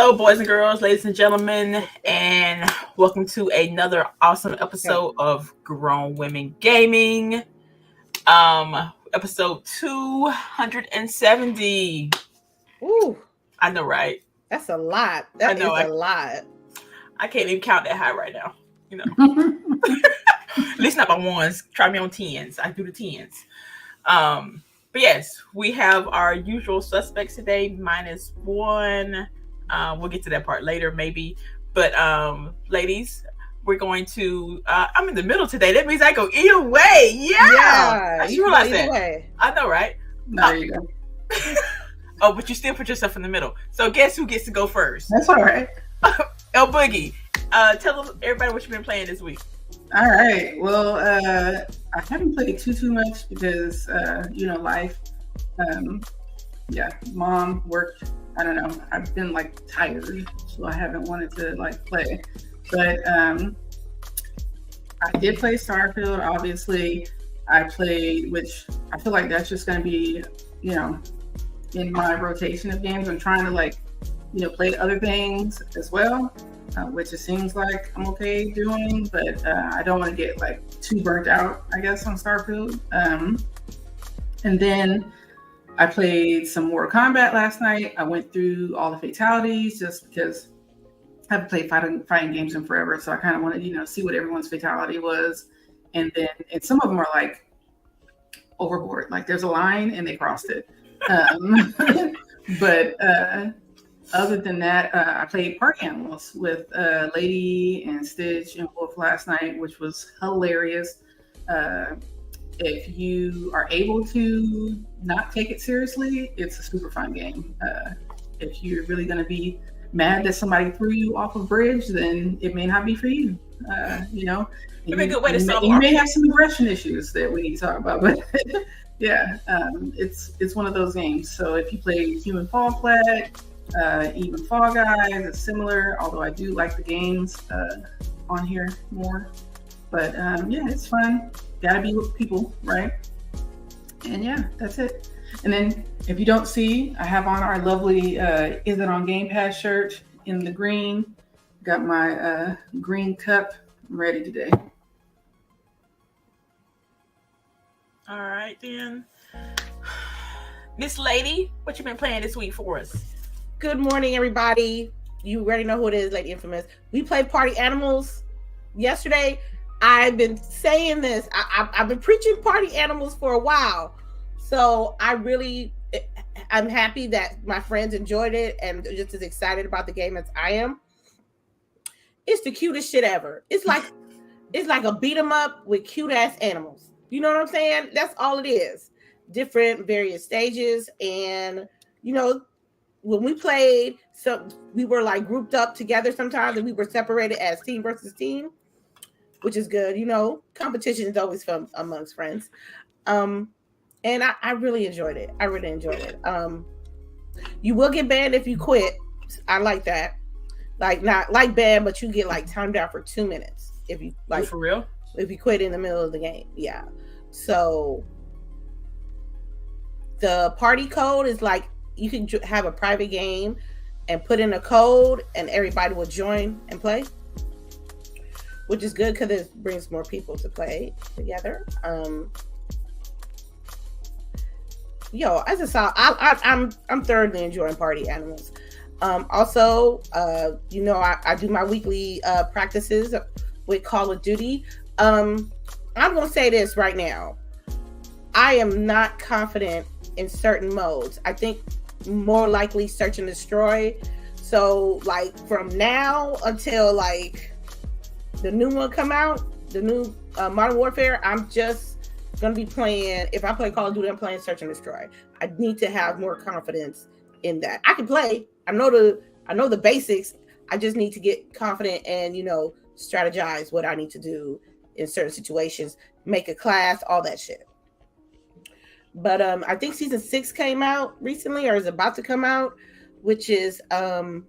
Hello, boys and girls, ladies and gentlemen, and welcome to another awesome episode of Grown Women Gaming. Episode 270. Ooh, I know, right? That's a lot. That is a lot. I can't even count that high right now. You know, at least not by ones. Try me on tens. I do the tens. But yes, we have our usual suspects today, minus one. We'll get to that part later, maybe. But ladies, we're going to. I'm in the middle today. That means I go either way. Yeah. I just realized that. Way. I know, right? There you go. Oh, but you still put yourself in the middle. So guess who gets to go first? That's all right. LBOOGIE, tell everybody what you've been playing this week. All right. Well, I haven't played too much because life. Mom, work. I don't know. I've been tired, so I haven't wanted to play. But I did play Starfield. Obviously, I played, which I feel like that's just going to be, in my rotation of games. I'm trying to play other things as well, which it seems like I'm okay doing, but I don't want to get too burnt out, I guess, on Starfield. And then I played some Mortal Kombat last night. I went through all the fatalities just because I haven't played fighting games in forever, so I kind of wanted see what everyone's fatality was, and some of them are overboard. There's a line and they crossed it. But other than that, I played Party Animals with Lady and Stitch and Wolf last night, which was hilarious. If you are able to not take it seriously, it's a super fun game. If you're really going to be mad that somebody threw you off a bridge, then it may not be for you. It'd be a good way to solve. You may have some aggression issues that we need to talk about, but yeah, it's one of those games. So if you play Human Fall Flat, even Fall Guys, it's similar. Although I do like the games on here more, but yeah, it's fun. Gotta be with people, right? And yeah, that's it. And then if you don't see, I have on our lovely Is It On Game Pass shirt in the green. Got my green cup. I'm ready today. All right, then. Miss Lady, what you been playing this week for us? Good morning, everybody. You already know who it is, Lady Infamous. We played Party Animals yesterday. I've been saying this. I've been preaching Party Animals for a while. So I'm happy that my friends enjoyed it and just as excited about the game as I am. It's the cutest shit ever. It's like a beat 'em up with cute ass animals. You know what I'm saying? That's all it is. Different various stages. And when we played, so we were grouped up together sometimes, and we were separated as team versus team, which is good. Competition is always fun amongst friends. And I really enjoyed it. You will get banned if you quit. I like that. Not like banned, but you get timed out for 2 minutes if you for real. If you quit in the middle of the game. Yeah. So the party code is you can have a private game and put in a code, and everybody will join and play, which is good because it brings more people to play together. As a side, I'm thoroughly enjoying Party Animals. Also, I do my weekly practices with Call of Duty. I'm gonna say this right now. I am not confident in certain modes. I think more likely search and destroy. So from now until the new one come out, the new Modern Warfare, I'm just gonna be playing. If I play Call of Duty, I'm playing search and destroy. I need to have more confidence in that. I can play. I know the basics. I just need to get confident and strategize what I need to do in certain situations. Make a class, all that shit. But I think season 6 came out recently, or is about to come out, which is Halloween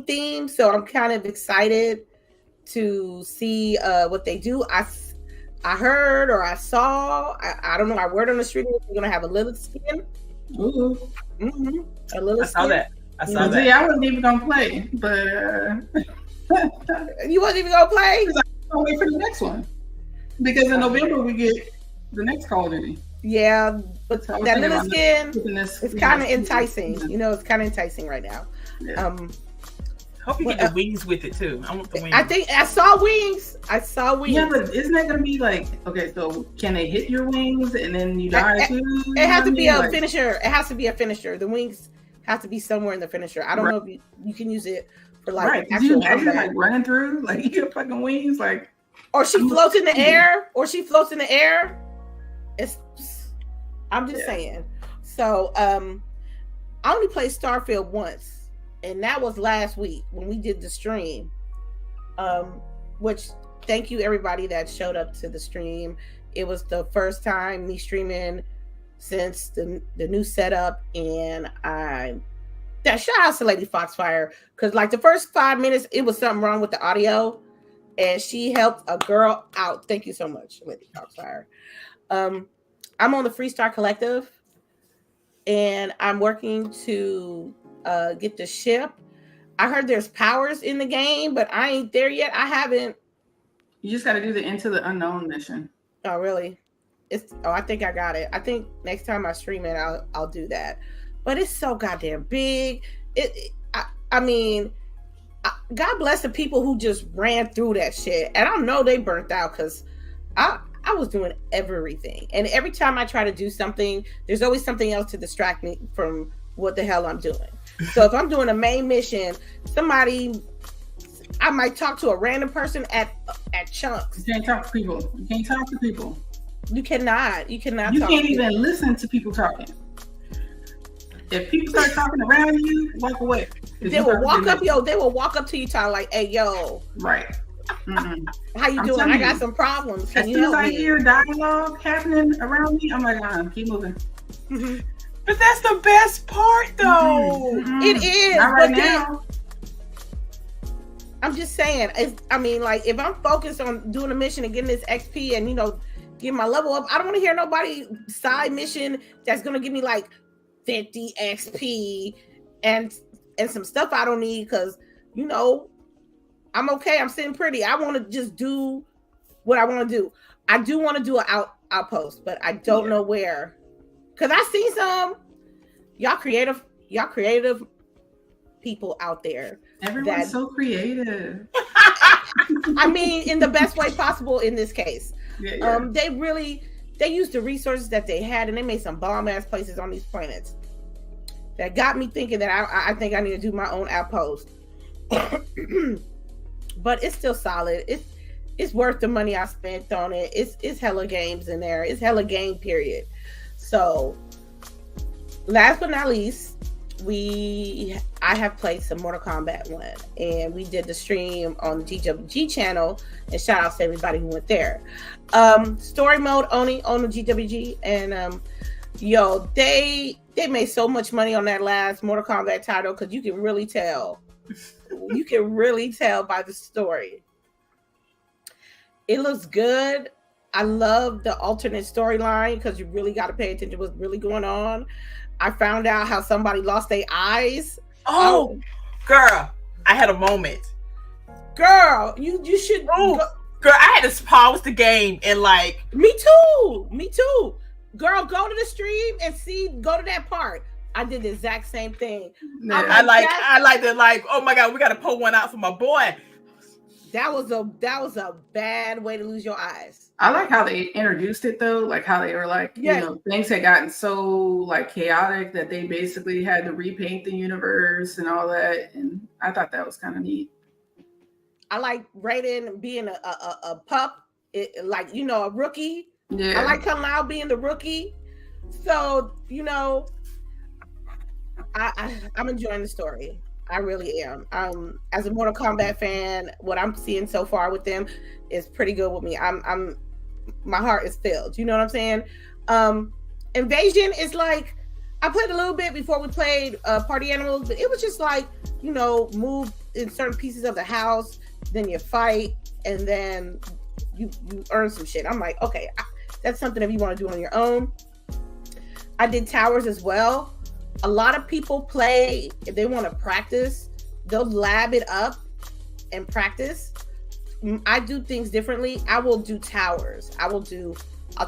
themed. So I'm kind of excited to see what they do. I heard or I saw, I don't know, I word on the street, we're gonna have a little skin. Ooh. Mm-hmm. A little I saw that. I saw that. See, I wasn't even gonna play, but you wasn't even gonna play. I'll wait for the next one because in November we get the next Call of Duty. Yeah, but So that little skin is kind of enticing. You know, it's kind of enticing right now. Yeah. Hope you get the wings with it too. I want the wings. I think I saw wings. Yeah, but isn't that gonna be like, okay, so can they hit your wings and then you die too? It has to be a finisher. It has to be a finisher. The wings have to be somewhere in the finisher. I don't know if you can use it for like actual like running through, like you get fucking wings, like, or she floats in the air, It's I'm just saying. So I only played Starfield once. And that was last week when we did the stream. Which thank you everybody that showed up to the stream. It was the first time me streaming since the new setup, and shout out to Lady Foxfire, because like the first 5 minutes it was something wrong with the audio, and she helped a girl out. Thank you so much, Lady Foxfire. I'm on the Freestar Collective, and I'm working to get the ship. I heard there's powers in the game, but I ain't there yet. I haven't. You just got to do the Into the Unknown mission. Oh, really? I think I got it. I think next time I stream it, I'll do that. But it's so goddamn big. I mean, God bless the people who just ran through that shit. And I know they burnt out because I was doing everything. And every time I try to do something, there's always something else to distract me from what the hell I'm doing. So if I'm doing a main mission, I might talk to a random person at chunks. You can't talk to people. You cannot. You cannot. You can't even listen to people talking. If people start talking around you, walk away. They will walk up, They will walk up to you, talking like, "Hey, yo, right? How you doing? I got some problems. Can you help me?" As soon as I hear dialogue happening around me, I'm like, keep moving. Mm-hmm. But that's the best part, though. Mm-hmm. It is. Not right now. I'm just saying. If I'm focused on doing a mission and getting this XP and getting my level up, I don't want to hear nobody side mission that's gonna give me like 50 XP and some stuff I don't need because I'm okay. I'm sitting pretty. I want to just do what I want to do. I do want to do an outpost, but I don't know where. Cause I see some y'all creative people out there. Everyone's so creative. I mean, in the best way possible in this case. Yeah. They used the resources that they had, and they made some bomb ass places on these planets. That got me thinking that I think I need to do my own outpost. But it's still solid. It's worth the money I spent on it. It's hella games in there. It's hella game period. So, last but not least, I have played some Mortal Kombat 1, and we did the stream on the GWG channel, and shout out to everybody who went there. Story mode only on the GWG, and they made so much money on that last Mortal Kombat title because you can really tell. You can really tell by the story. It looks good. I love the alternate storyline because you really got to pay attention to what's really going on. I found out how somebody lost their eyes. Oh, girl, I had a moment. Girl, you should. Girl, I had to pause the game and like. Me too. Girl, go to the stream and go to that part. I did the exact same thing. Yeah. I like that. Like, oh my God, we got to pull one out for my boy. That was a bad way to lose your eyes. I like how they introduced it though, like how they were like, things had gotten so like chaotic that they basically had to repaint the universe and all that, and I thought that was kind of neat. I like Raiden being a pup, a rookie. Yeah, I like Kung Lao being the rookie. So I'm enjoying the story. I really am. As a Mortal Kombat fan, what I'm seeing so far with them is pretty good with me. My heart is filled. You know what I'm saying? Invasion is like, I played a little bit before we played Party Animals, but it was just like, move in certain pieces of the house, then you fight, and then you earn some shit. I'm like, okay, that's something if you want to do on your own. I did Towers as well. a lot of people play, if they want to practice, they'll lab it up and practice. I do things differently. I will do towers. I'll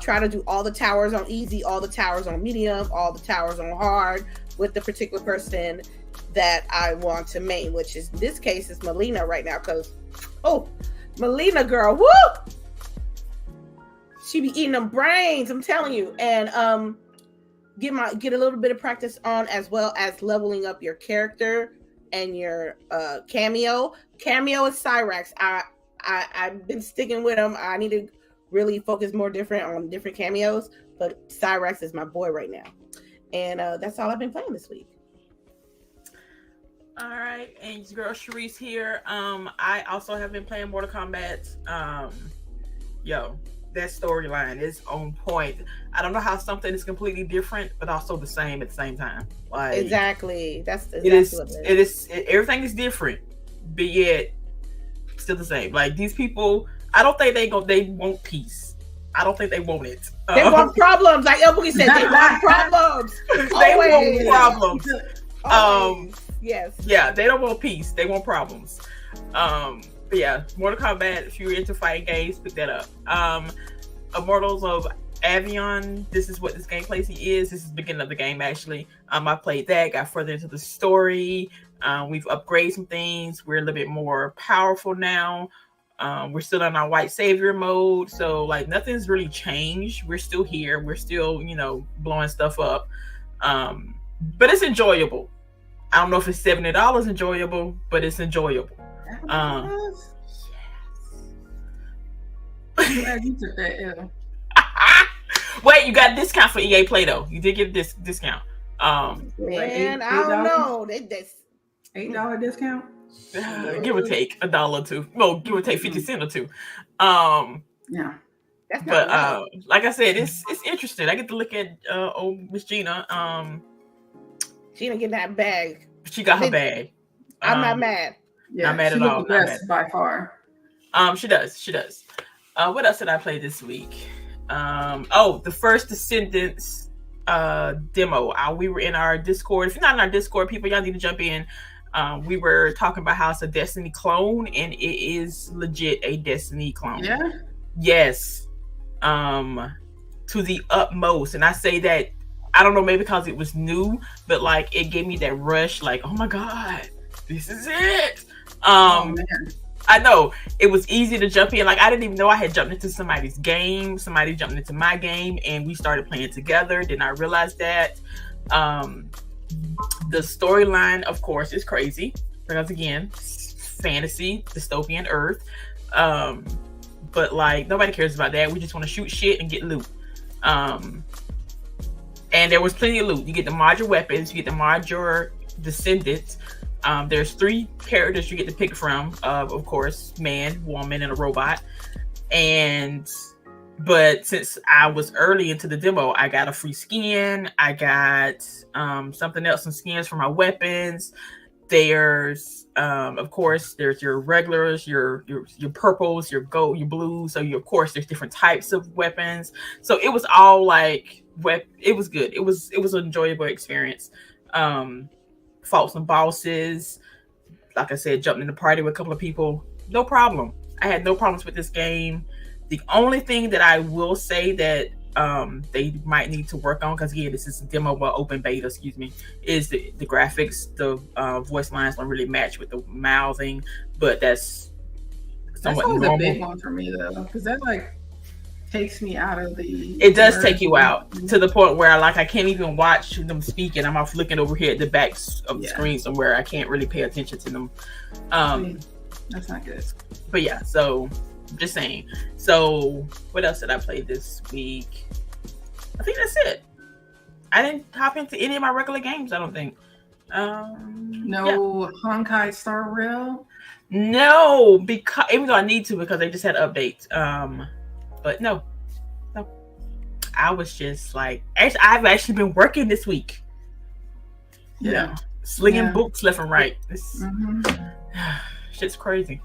try to do all the towers on easy, all the towers on medium, all the towers on hard with the particular person that I want to main, which is, in this case, is Melina right now. Because, Melina girl, woo! She be eating them brains, I'm telling you. And get a little bit of practice on, as well as leveling up your character and your cameo. Cameo is CHAREECE. I've been sticking with him. I need to really focus more on different cameos, but CHAREECE is my boy right now. And that's all I've been playing this week. All right, and your girl CHAREECE here. I also have been playing Mortal Kombat. That storyline is on point. I don't know how something is completely different, but also the same at the same time. Like, exactly. That's exactly what it is. Everything is different, but yet still the same. Like, these people, I don't think they want peace. I don't think they want it. They want problems. Like LBOOGIE said, they want problems. They want problems. Yes. Yeah, they don't want peace. They want problems. But yeah, Mortal Kombat, if you're into fighting games, pick that up. Immortals of Avion, this is what this gameplay is. This is the beginning of the game, actually. I played that, got further into the story. We've upgraded some things. We're a little bit more powerful now. We're still in our white savior mode, so like nothing's really changed. We're still here. We're still, blowing stuff up. But it's enjoyable. I don't know if it's $70 enjoyable, but it's enjoyable. Yes. Glad you took that L. Wait, you got a discount for EA Play though. You did get this discount. Man, I don't know. That's $8 discount. Give or take $1 or $2. Well, give or take 50 cents or 2. Yeah. That's but not like I said, it's interesting. I get to look at old Miss Gina. Gina getting that bag. She got her bag. I'm not mad. Yeah, not mad she at all. The best by far. She does. What else did I play this week? The First Descendants demo. We were in our Discord. If you're not in our Discord, people, y'all need to jump in. We were talking about how it's a Destiny clone, and it is legit a Destiny clone. Yeah. Yes. To the utmost. And I say that, I don't know, maybe because it was new, but like it gave me that rush, like, oh my God, this is it. I know it was easy to jump in. Like, I didn't even know I had jumped into somebody's game. Somebody jumped into my game and we started playing together. Then I realized that the storyline, of course, is crazy because, again, fantasy, dystopian Earth. But like, nobody cares about that. We just want to shoot shit and get loot. And there was plenty of loot. You get to mod your weapons. You get to mod your descendants. There's 3 characters you get to pick from. Of course, man, woman, and a robot. But since I was early into the demo, I got a free skin. I got something else, some skins for my weapons. There's of course, there's your regulars, your purples, your gold, your blues. So of course, there's different types of weapons. So it was all like it was good. It was an enjoyable experience. Fought some bosses. Like I said, jumped in the party with a couple of people. No problem. I had no problems with this game. The only thing that I will say that they might need to work on, because again, this is a demo, open beta, is the graphics. The voice lines don't really match with the mouthing, but that's somewhat normal. A big one for me though, because that like takes me out of the. It does take you out to the point where I can't even watch them speaking. I'm off looking over here at the back of the screen somewhere. I can't really pay attention to them. That's not good. But yeah, so just saying. So what else did I play this week? I think that's it. I didn't hop into any of my regular games, I don't think. No Honkai Star Rail? No, because even though I need to, because they just had updates. But no. I was just like, I've actually been working this week. Yeah. Slinging books left and right. Shit's crazy.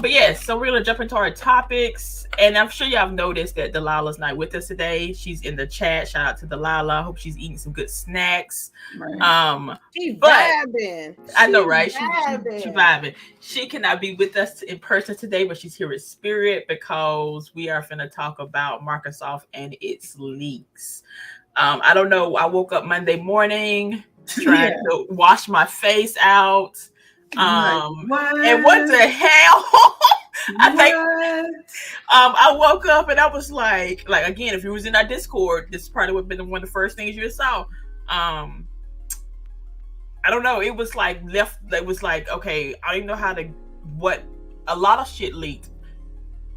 But yes, so we're gonna jump into our topics, and I'm sure y'all have noticed that Delilah's not with us today. She's in the chat. Shout out to Delilah. Hope she's eating some good snacks. Right. She's but vibing. I know, right? She vibing. vibing. She cannot be with us in person today, but she's here with spirit because we are finna talk about Microsoft and its leaks. I don't know. I woke up Monday morning trying to wash my face out. And what the hell? I woke up and I was like again, if you was in our Discord, this probably would have been one of the first things you saw. I don't know. It was like okay, I don't even know what a lot of shit leaked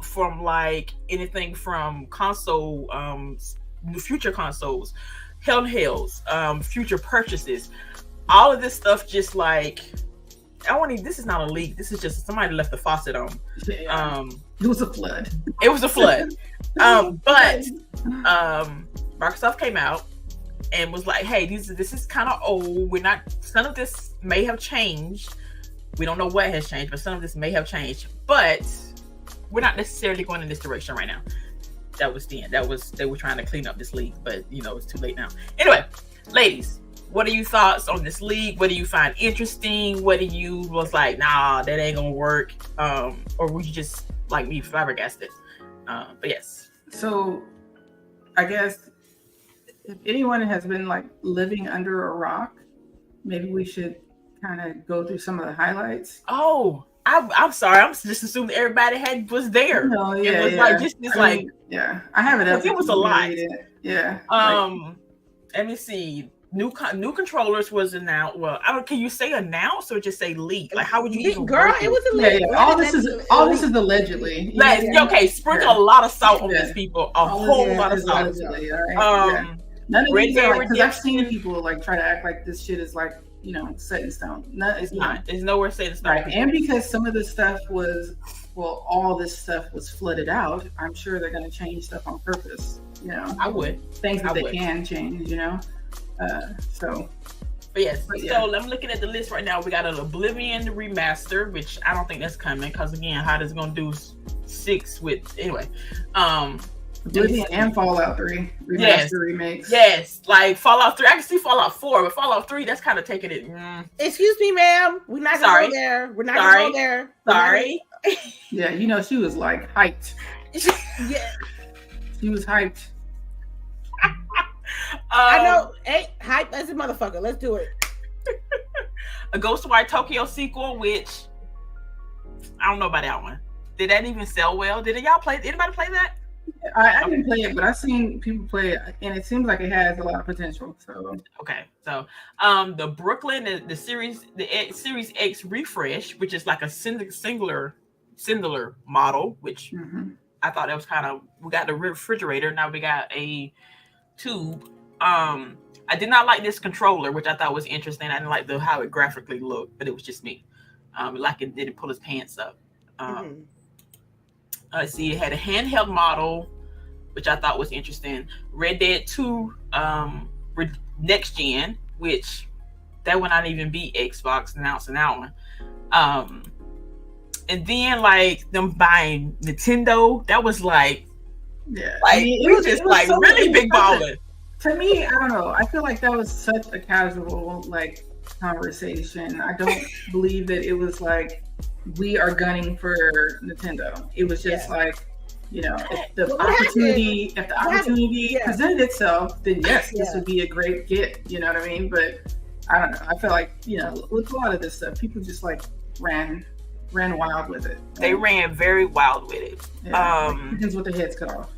from like anything from console, future consoles, handhelds, future purchases, all of this stuff just like. This is not a leak. This is just somebody left the faucet on. It was a flood. It was a flood. But Microsoft came out and was like, "Hey, this is kind of old. Some of this may have changed. We don't know what has changed, but some of this may have changed. But we're not necessarily going in this direction right now." That was the end. They were trying to clean up this leak, but it's too late now. Anyway, ladies. What are your thoughts on this league? What do you find interesting? What do you was like, nah, that ain't gonna work? Or were you just like me, flabbergasted? But yes. So I guess if anyone has been like living under a rock, maybe we should kind of go through some of the highlights. Oh, I'm sorry. I'm just assuming everybody was there. No, it was like I have it up. It was a lot. Yeah. Let me see. New controllers was announced. Well, can you say announced or just say leak? Like, how would you even girl? It was a leak. Yeah. All this is allegedly. Okay, sprinkle a lot of salt on these people. A whole lot of salt. Allegedly, right? None of these are because I've seen people like try to act like this shit is like set in stone. No, it's not. It's nowhere set in stone. Right. And because some of this stuff all this stuff was flooded out, I'm sure they're going to change stuff on purpose. I would. Things that they can change. So I'm looking at the list right now. We got an Oblivion remaster, which I don't think that's coming because again, how is it gonna do 6 with anyway? Oblivion and Fallout 3 remaster remakes. Yes, like Fallout 3. I can see Fallout 4, but Fallout 3, that's kind of taking it. Excuse me, ma'am. We're not gonna go there. We're not gonna go there. Sorry. Yeah, she was like hyped. Yeah, she was hyped. I know. Hey, hype as a motherfucker. Let's do it. A Ghostwire Tokyo sequel, which I don't know about that one. Did that even sell well? Did anybody play that? I didn't play it, but I've seen people play it, and it seems like it has a lot of potential. So okay, so the Brooklyn, the Series X refresh, which is like a singular model, which I thought that was kind of. We got the refrigerator, now we got a tube. I did not like this controller, which I thought was interesting. I didn't like how it graphically looked, but it was just me. Like it didn't pull his pants up. Let's see, it had a handheld model, which I thought was interesting. Red Dead 2 next gen, which that would not even be Xbox announcing that one. And then like them buying Nintendo, that was like. Yeah, it was just like so really big balling. To me, I don't know. I feel like that was such a casual like conversation. I don't believe that it was like we are gunning for Nintendo. It was just like if the opportunity presented itself, then yes, this would be a great get. You know what I mean? But I don't know. I feel like with a lot of this stuff, people just like ran wild with it. They ran very wild with it. Depends what their heads cut off.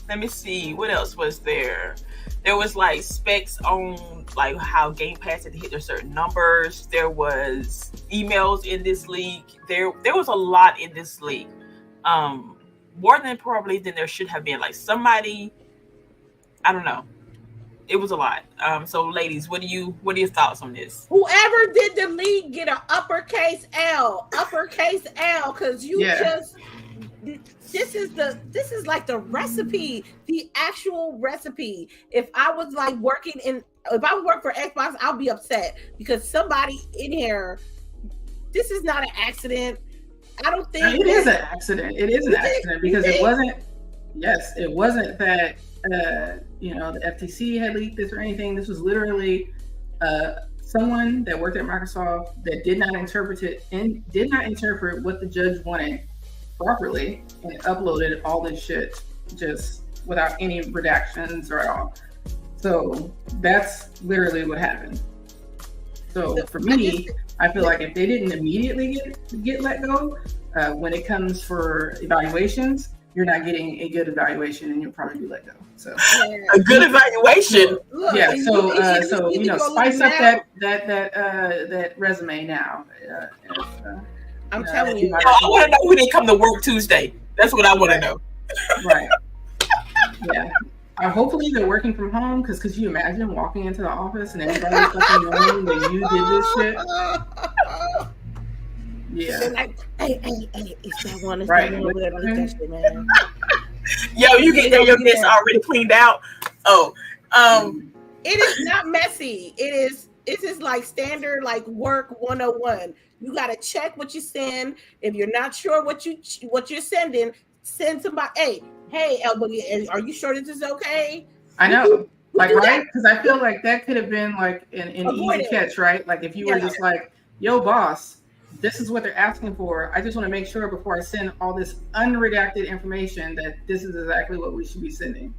Let me see. What else was there? There was like specs on like how Game Pass had to hit their certain numbers. There was emails in this league. There was a lot in this league. More than probably than there should have been. Like somebody, I don't know. It was a lot. So ladies, what are your thoughts on this? Whoever did the league get an uppercase L, because you just this is like the recipe, the actual recipe. If I was like if I would work for Xbox, I'll be upset because somebody in here this is not an accident. I don't think it is an accident. It is an accident because it wasn't. Yes, it wasn't that the FTC had leaked this or anything. This was literally someone that worked at Microsoft that did not interpret it and did not interpret what the judge wanted properly and uploaded all this shit just without any redactions or at all. So that's literally what happened. So for me, I feel like if they didn't immediately get let go, when it comes for evaluations, you're not getting a good evaluation, and you'll probably be let go. So a good evaluation. Yeah. So spice up that resume now. I'm telling you. I want to know who didn't come to work Tuesday. That's what I want to know. Right. Yeah. Hopefully they're working from home, because could you imagine walking into the office and everybody fucking knowing that you did this shit? Yeah. They're like, hey, it's that one. It's right. that one. That shit, man. Yo, you get there, your desk already cleaned out. Oh, it is not messy. It's just like standard like work 101. You gotta check what you send. If you're not sure what you're sending, send somebody. Hey, LBOOGIE, are you sure this is okay? I know, right? Because I feel like that could have been like an easy catch, right? Like if you were just like, yo, boss, this is what they're asking for. I just want to make sure before I send all this unredacted information that this is exactly what we should be sending.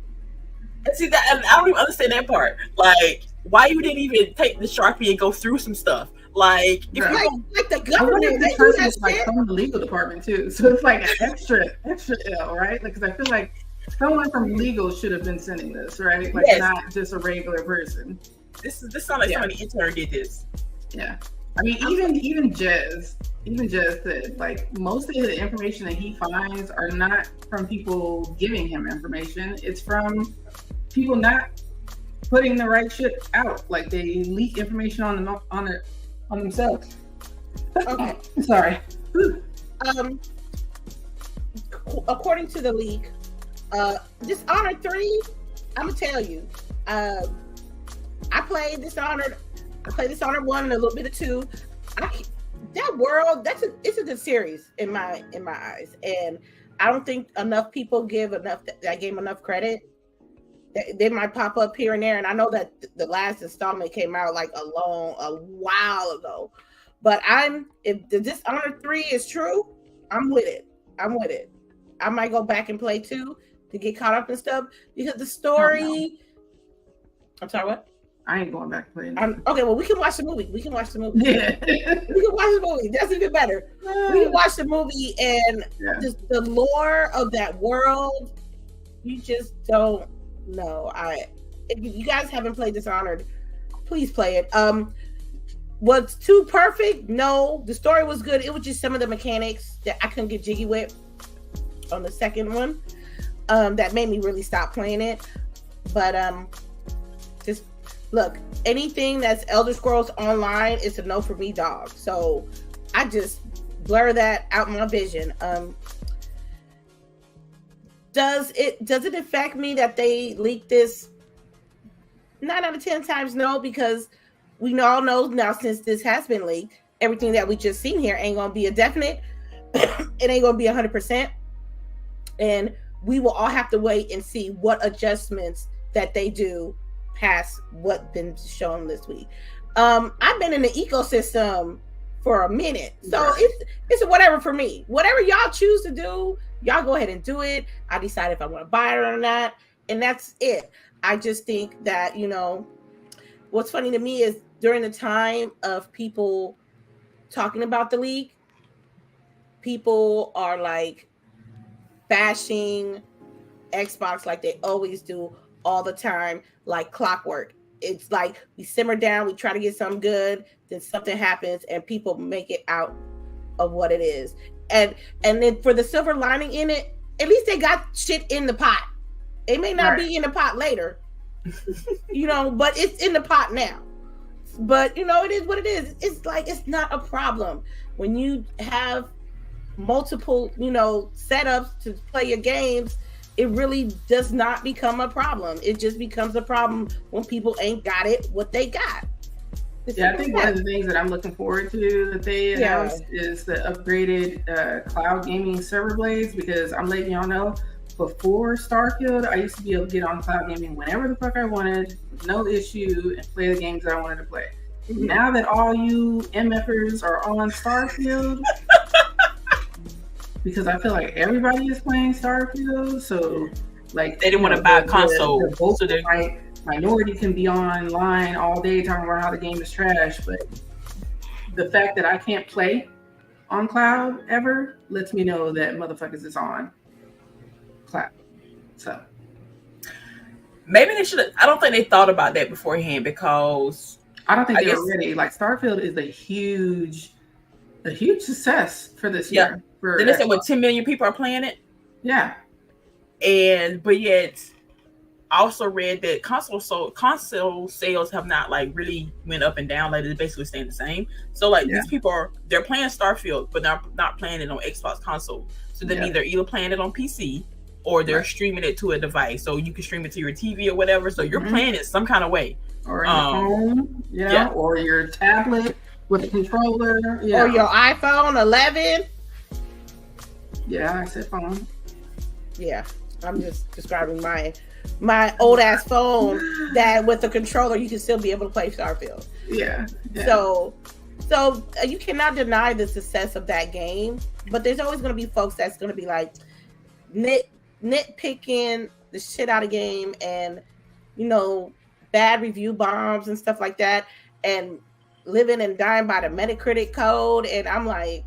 And see that, and I don't even understand that part. Like, why you didn't even take the Sharpie and go through some stuff? Like, if like the government, this person is like from the legal department too, so it's like an extra L, right? Like, because I feel like someone from legal should have been sending this, right? Like, not just a regular person. This sounds like somebody intern did this. Yeah, I mean, even Jez said like most of the information that he finds are not from people giving him information. It's from people not putting the right shit out. Like they leak information on themselves. Okay. Sorry. According to the leak, Dishonored 3, I'm gonna tell you, I played Dishonored 1 and a little bit of 2. That world, it's a good series in my eyes, and I don't think enough people give that game enough credit. They might pop up here and there, and I know that the last installment came out like a while ago. But if the Dishonored 3 is true, I'm with it. I might go back and play 2 to get caught up and stuff, because the story. Oh, no. I'm sorry, what? I ain't going back to play. Okay, well, we can watch the movie. Yeah. We can watch the movie. That's even better. We can watch the movie, and just the lore of that world, you just don't know. If you guys haven't played Dishonored, please play it. Was too perfect? No. The story was good. It was just some of the mechanics that I couldn't get jiggy with on the second one. That made me really stop playing it. But just look, anything that's Elder Scrolls Online is a no for me, dog. So I just blur that out my vision. Does it affect me that they leaked this? 9 out of 10 times no, because we all know now, since this has been leaked, everything that we just seen here ain't gonna be a definite. It ain't gonna be 100%, and we will all have to wait and see what adjustments that they do past what's been shown this week. I've been in the ecosystem for a minute, so it's a whatever for me. Whatever y'all choose to do, y'all go ahead and do it. I decide if I want to buy it or not, and that's it. I just think that, what's funny to me is during the time of people talking about the leak, people are like bashing Xbox like they always do all the time, like clockwork. It's like we simmer down, we try to get something good, then something happens and people make it out of what it is. And then for the silver lining in it, at least they got shit in the pot. It may not be in the pot later, but it's in the pot now. But it is what it is. It's like, it's not a problem when you have multiple setups to play your games. It really does not become a problem. It just becomes a problem when people ain't got it what they got. Yeah, I think one of the things that I'm looking forward to that they announced is the upgraded cloud gaming server blades, because I'm letting y'all know, before Starfield, I used to be able to get on cloud gaming whenever the fuck I wanted, no issue, and play the games that I wanted to play. Mm-hmm. Now that all you MFers are on Starfield, because I feel like everybody is playing Starfield, so like they didn't want to buy a console, so they're minority can be online all day talking about how the game is trash, but the fact that I can't play on cloud ever lets me know that motherfuckers is on cloud. So maybe they should. I don't think they thought about that beforehand, because I don't think they were ready. Like, Starfield is a huge success for this year. Then they said what 10 million people are playing it. Yeah, but yet. I also read that console sales have not like really went up and down, like they're basically staying the same. So like these people they're playing Starfield, but they're not playing it on Xbox console. So they they're either playing it on PC or they're streaming it to a device. So you can stream it to your TV or whatever. So you're playing it some kind of way. Or your phone, or your tablet with a controller. Or your iPhone 11. Yeah, I said phone. Yeah, I'm just describing my old ass phone that with the controller you can still be able to play Starfield. Yeah. So you cannot deny the success of that game, but there's always going to be folks that's going to be like nitpicking the shit out of game, and bad review bombs and stuff like that, and living and dying by the Metacritic code. And I'm like,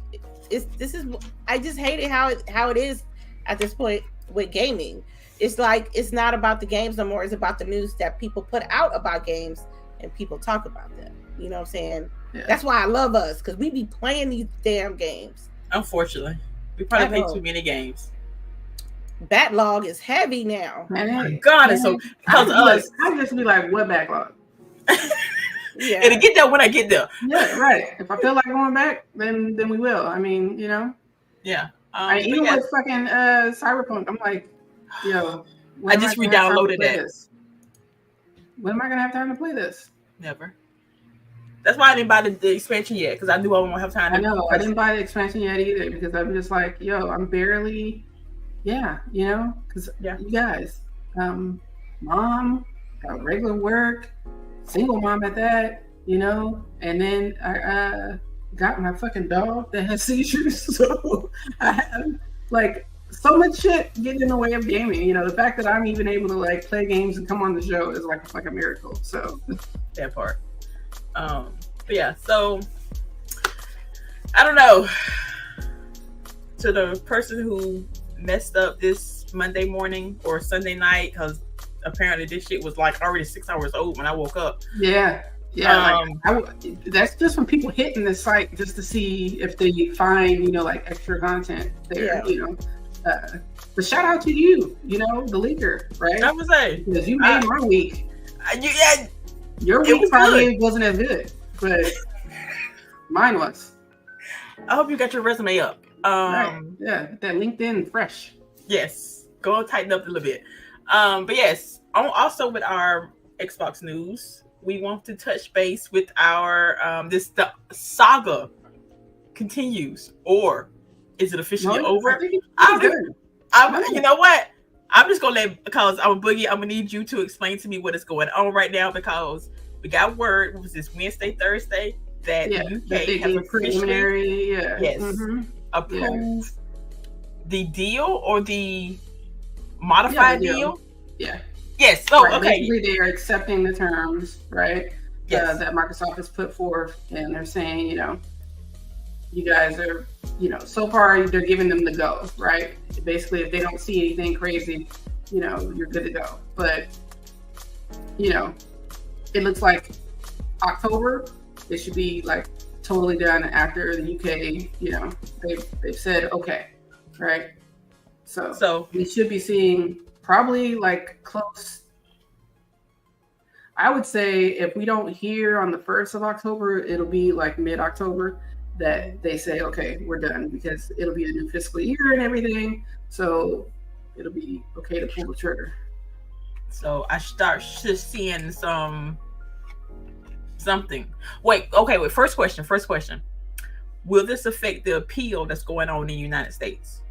I just hate it how it is at this point with gaming. It's like, it's not about the games no more. It's about the news that people put out about games and people talk about them. You know what I'm saying? Yeah. That's why I love us, because we be playing these damn games. Unfortunately, we probably play too many games. Backlog is heavy now. Oh my God, it's so because us. I just be like, what backlog? Yeah, and to get there when I get there. Yeah, right. If I feel like going back, then we will. I mean, Yeah. Even with fucking Cyberpunk, I'm like, yo, I just re-downloaded that. When am I gonna have time to play this? Never. That's why I didn't buy the expansion yet, because I knew I won't have time. I know I didn't buy the expansion yet either, because I'm just like, yo, I'm barely, because you guys, mom, got regular work, single mom at that, and then I got my fucking dog that has seizures, so I have like so much shit getting in the way of gaming. The fact that I'm even able to like play games and come on the show is like a miracle. So that part. But yeah, so I don't know. To the person who messed up this Monday morning or Sunday night, because apparently this shit was like already 6 hours old when I woke up. Yeah. That's just from people hitting the site just to see if they find like extra content there. But shout out to you, the leaker, right? I was saying, because you made my week. Your week probably wasn't as good, but mine was. I hope you got your resume up. Right. Yeah, that LinkedIn fresh. Yes, go tighten up a little bit. But yes, also with our Xbox news, we want to touch base with our the saga continues, or is it officially over? You know what? I'm just gonna because I'm a Boogie. I'm gonna need you to explain to me what is going on right now, because we got word. It was this Wednesday, Thursday that the UK has officially approved the deal or the modified deal. Yeah. Yes. So right. Okay. Basically, they are accepting the terms, right? Yes. That Microsoft has put forth, and they're saying, you guys are, so far they're giving them the go, right? Basically, if they don't see anything crazy, you're good to go. But, it looks like October, it should be like totally done after the UK, they've said, okay, right? So we should be seeing probably like close. I would say if we don't hear on the 1st of October, it'll be like mid-October that they say, okay, we're done, because it'll be a new fiscal year and everything. So it'll be okay to pull the trigger. So I start seeing some something. Wait. First question. Will this affect the appeal that's going on in the United States?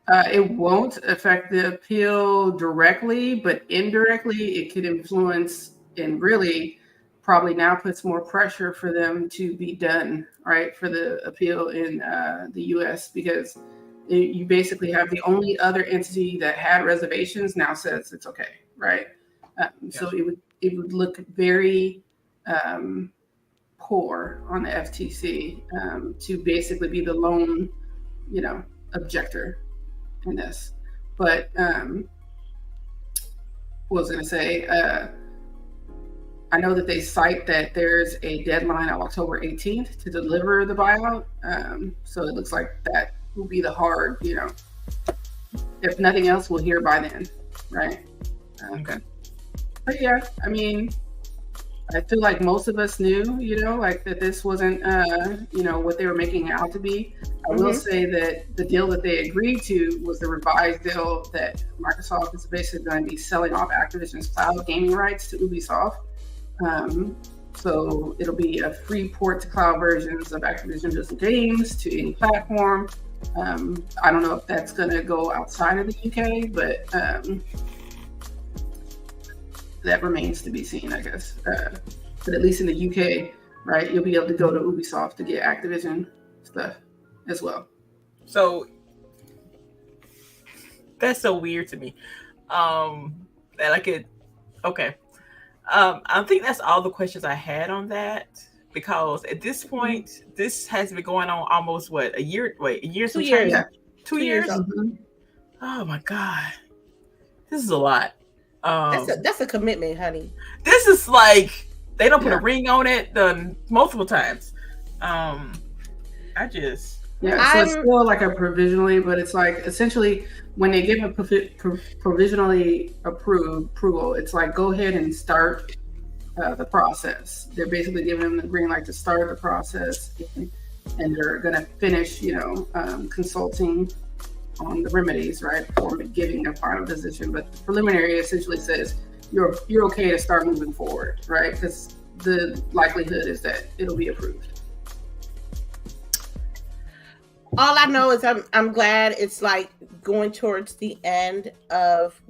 It won't affect the appeal directly, but indirectly, it could influence and really probably now puts more pressure for them to be done, right, for the appeal in the U.S. because you basically have the only other entity that had reservations now says it's okay, right? So it would look very poor on the FTC to basically be the lone, objector in this. But what was I going to say? I know that they cite that there's a deadline of October 18th to deliver the buyout. So it looks like that will be the hard, if nothing else, we'll hear by then, right? Okay. But yeah, I mean, I feel like most of us knew, like that this wasn't, what they were making it out to be. I will say that the deal that they agreed to was the revised deal that Microsoft is basically going to be selling off Activision's cloud gaming rights to Ubisoft. So it'll be a free port to cloud versions of Activision Blizzard games to any platform. I don't know if that's going to go outside of the UK, but that remains to be seen, I guess. But at least in the UK, right, you'll be able to go to Ubisoft to get Activision stuff as well. So that's so weird to me. That I could. Okay. I think that's all the questions I had on that, because at this point, this has been going on almost a year? Wait, a year? 2 years. Yeah. 2 years? Mm-hmm. Oh my God. This is a lot. That's a commitment, honey. This is like they don't put a ring on it done multiple times. So it's still like a provisionally, but it's like essentially when they give a provisionally approval, it's like go ahead and start the process. They're basically giving them the green light to start the process, and they're going to finish, consulting on the remedies, right, before giving a final decision. But the preliminary essentially says you're okay to start moving forward, right? Because the likelihood is that it'll be approved. All I know is I'm glad it's like going towards the end of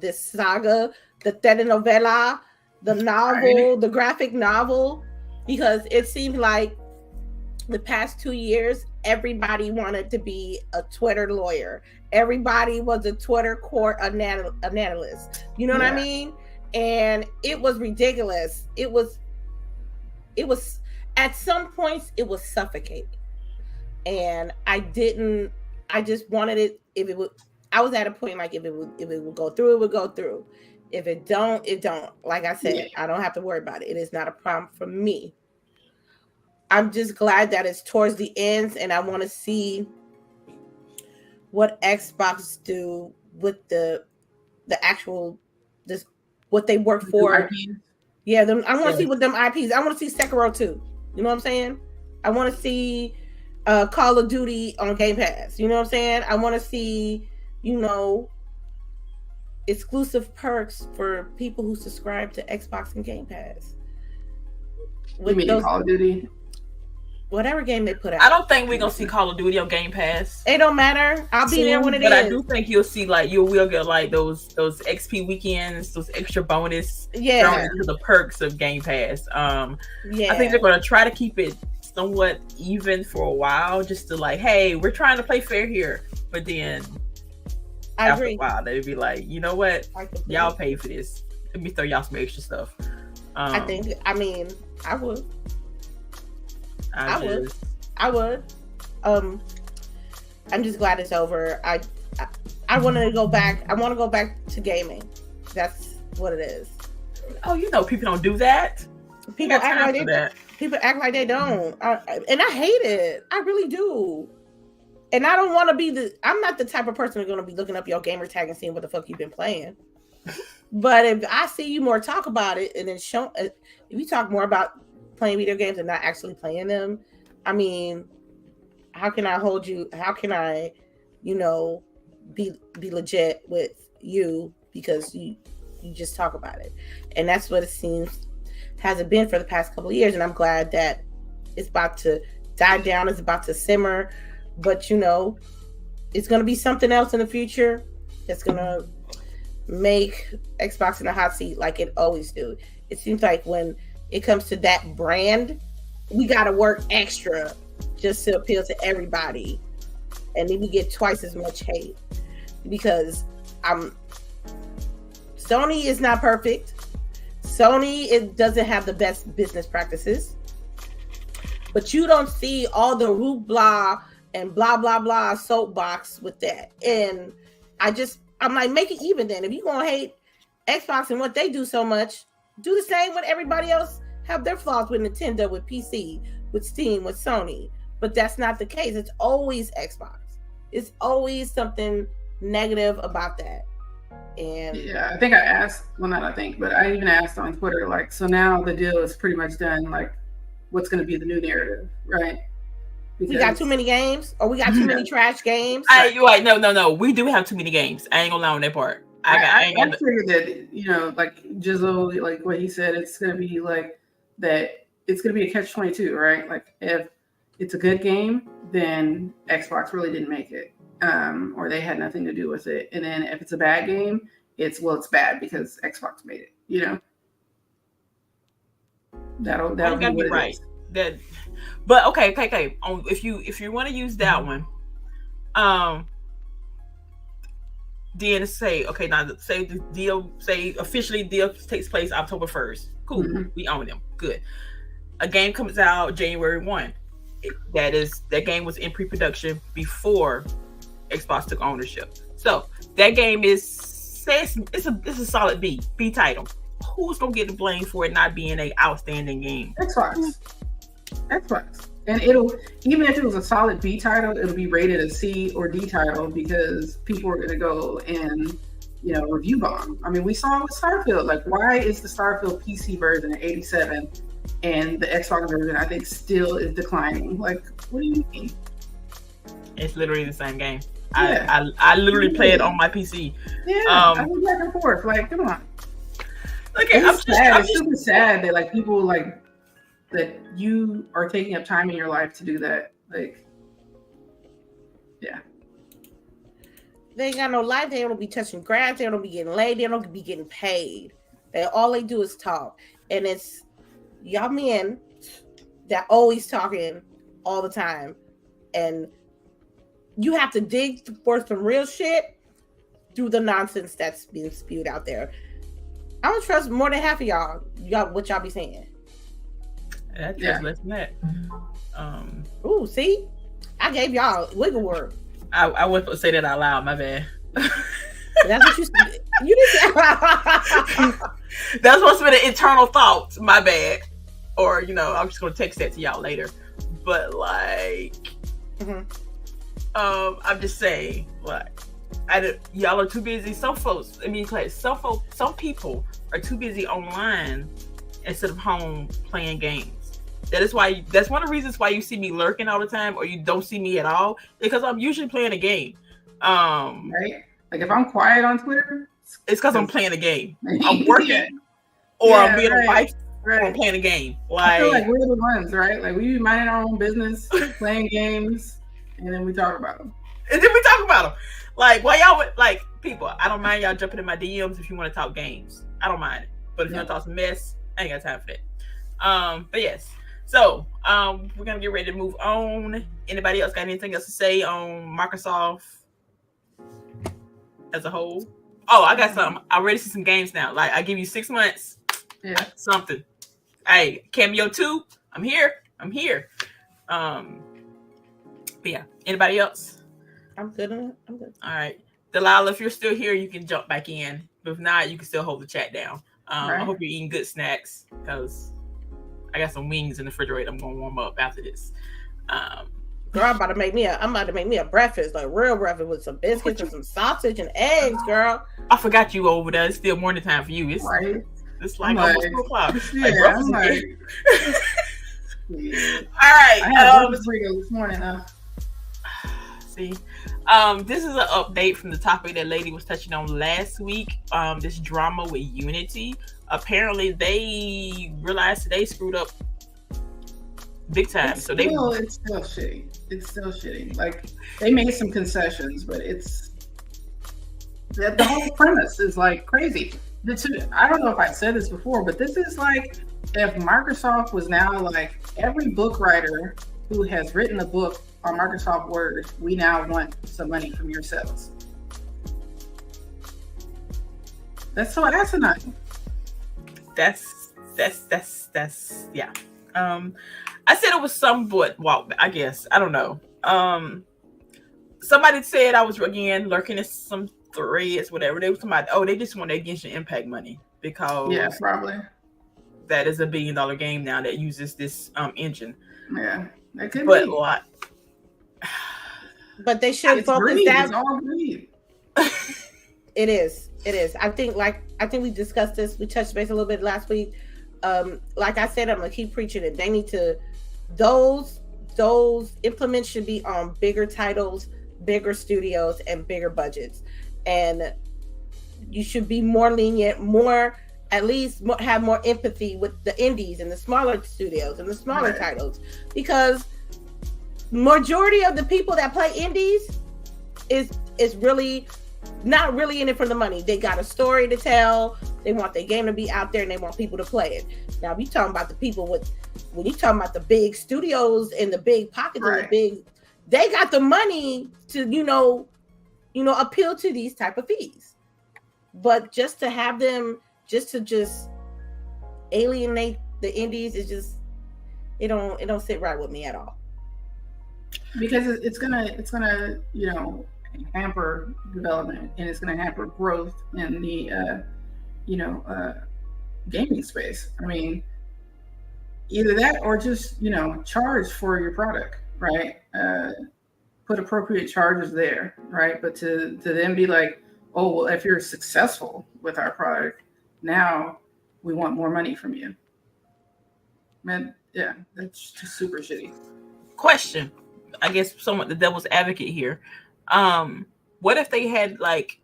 this saga, the telenovela, the novel, the graphic novel, because it seemed like the past 2 years, everybody wanted to be a Twitter lawyer. Everybody was a Twitter court analyst. You know what I mean? And it was ridiculous. It was at some points it was suffocating. And I just wanted it. I was at a point like if it would go through, it would go through. If it don't, it don't. Like I said, I don't have to worry about it. It is not a problem for me. I'm just glad that it's towards the ends, and I want to see what Xbox do with the actual what they work for. Yeah, I want to see what them IPs. I want to see Sekiro 2. You know what I'm saying? I want to see Call of Duty on Game Pass. You know what I'm saying? I want to see, exclusive perks for people who subscribe to Xbox and Game Pass. You mean Call of Duty? Whatever game they put out. I don't think we're gonna see Call of Duty on Game Pass. It don't matter. I'll be there when it is. But I do think you'll see you will get like those XP weekends, those extra bonus thrown into the perks of Game Pass. I think they're gonna try to keep it somewhat even for a while, just to like, hey, we're trying to play fair here. But then after a while, they'd be like, you know what, y'all pay for this. Let me throw y'all some extra stuff. I would. I would. I'm just glad it's over. I want to go back. I want to go back to gaming. That's what it is. Oh, people don't do that. People act like they don't, and I hate it. I really do. And I don't want to be I'm not the type of person who's going to be looking up your gamer tag and seeing what the fuck you've been playing. But if I see you more talk about it, and then if you talk more about playing video games and not actually playing them, I mean, how can I hold you? How can I, be legit with you because you just talk about it? And that's what it seems. hasn't been for the past couple of years, and I'm glad that it's about to die down, it's about to simmer. But you know, it's going to be something else in the future that's going to make Xbox in the hot seat like it always do. It seems like when it comes to that brand, we got to work extra just to appeal to everybody, and then we get twice as much hate because Sony is not perfect. Sony doesn't have the best business practices, but you don't see all the hoopla and blah blah blah soapbox with that. And I'm like, make it even then. If you're gonna hate Xbox and what they do so much, do the same when everybody else have their flaws with Nintendo, with PC, with Steam, with Sony. But that's not the case. It's always Xbox. It's always something negative about that. And yeah, I think I asked, well, not I think, but I even asked on Twitter, like, so now the deal is pretty much done. Like, what's going to be the new narrative, right? Because we got too many games, or we got too many trash games. You're right. No. We do have too many games. I ain't gonna lie on that part. I figured that, you know, like Jizzle, like what he said, it's going to be like that. It's going to be a catch-22, right? Like, if it's a good game, then Xbox really didn't make it. Or they had nothing to do with it. And then if it's a bad game, it's bad because Xbox made it, you know? That'll be what right. That, but okay. If you want to use that one, then say, okay, now say the deal, officially deal takes place October 1st. Cool. Mm-hmm. We own them. Good. A game comes out January 1. That game was in pre-production before Xbox took ownership. So that game it's a solid B title. Who's gonna get the blame for it not being an outstanding game? Xbox. And even if it was a solid B title, it'll be rated a C or D title because people are gonna go and, you know, review bomb. I mean, we saw it with Starfield. Like, why is the Starfield PC version at 87 and the Xbox version, I think, still is declining? Like, what do you mean? It's literally the same game. Yeah. I literally play it on my PC. Yeah, I go back and forth. Like, come on. Okay, it's super sad that like people like that you are taking up time in your life to do that. Like, yeah. They ain't got no life. They don't be touching grass. They don't be getting laid. They don't be getting paid. All they do is talk. And it's y'all men that always talking all the time. And you have to dig for some real shit through the nonsense that's being spewed out there. I don't trust more than half of y'all what y'all be saying. That's less than that. Ooh, see? I gave y'all wiggle word. I wasn't supposed to say that out loud, my bad. That's what you said. You didn't say that's supposed to be an internal thought, my bad. Or, you know, I'm just gonna text that to y'all later. But like I'm just saying, like, y'all are too busy. Some people are too busy online instead of home playing games. That's one of the reasons why you see me lurking all the time, or you don't see me at all, because I'm usually playing a game. Right? Like if I'm quiet on Twitter, it's because I'm playing a game. I'm working, or I'm being a wife, or I'm playing a game. Like, I feel like we're the ones, right? Like we be minding our own business, playing games, and then we talk about them. Like, why y'all like people? I don't mind y'all jumping in my DMs if you want to talk games. I don't mind it. But if you want to talk some mess, I ain't got time for that. But yes. So we're gonna get ready to move on. Anybody else got anything else to say on Microsoft as a whole? Oh, I got something. I already see some games now. Like, I give you 6 months. Yeah. Something. Hey, Cameo 2. I'm here. But yeah. Anybody else? I'm good. All right. Delilah, if you're still here, you can jump back in. But if not, you can still hold the chat down. Right. I hope you're eating good snacks because I got some wings in the refrigerator. I'm gonna warm up after this. Girl, I'm about to make me a breakfast, like real breakfast with some biscuits and some sausage and eggs, girl. I forgot you over there. It's still morning time for you. It's right. It's like almost 2 o'clock. Yeah, like, yeah. All right. I had breakfast burrito this morning. See, this is an update from the topic that lady was touching on last week. This drama with Unity. Apparently, they realized they screwed up big time. It's still shitty. It's still shitty. Like, they made some concessions, but the whole premise is like crazy. I don't know if I said this before, but this is like if Microsoft was now like every book writer who has written a book on Microsoft Word, we now want some money from your sales. That's so asinine. That's yeah. I said it was somewhat, well, I guess, I don't know. Somebody said I was again lurking in some threads, whatever. They were talking about, they just want that Genshin Impact money because yeah, probably that is $1 billion game now that uses this engine. Yeah, that could be. What? But they should focus that. It's all greed. It is. I think we discussed this. We touched base a little bit last week. Like I said, I'm gonna keep preaching it. They need to. Those implements should be on bigger titles, bigger studios, and bigger budgets. And you should be more lenient, have more empathy with the indies and the smaller studios and the smaller titles, because majority of the people that play indies is really not really in it for the money. They got a story to tell. They want their game to be out there and they want people to play it. Now, if you talking about the people when you talking about the big studios and the big pockets and they got the money to, appeal to these type of fees. But just to have them, just alienate the indies is just, it don't sit right with me at all. Because it's gonna hamper development, and it's gonna hamper growth in the gaming space. I mean, either that or just charge for your product, right? Put appropriate charges there, right? But to then be like, oh well, if you're successful with our product, now we want more money from you. Man, yeah, that's just super shitty. Question. I guess somewhat the devil's advocate here. What if they had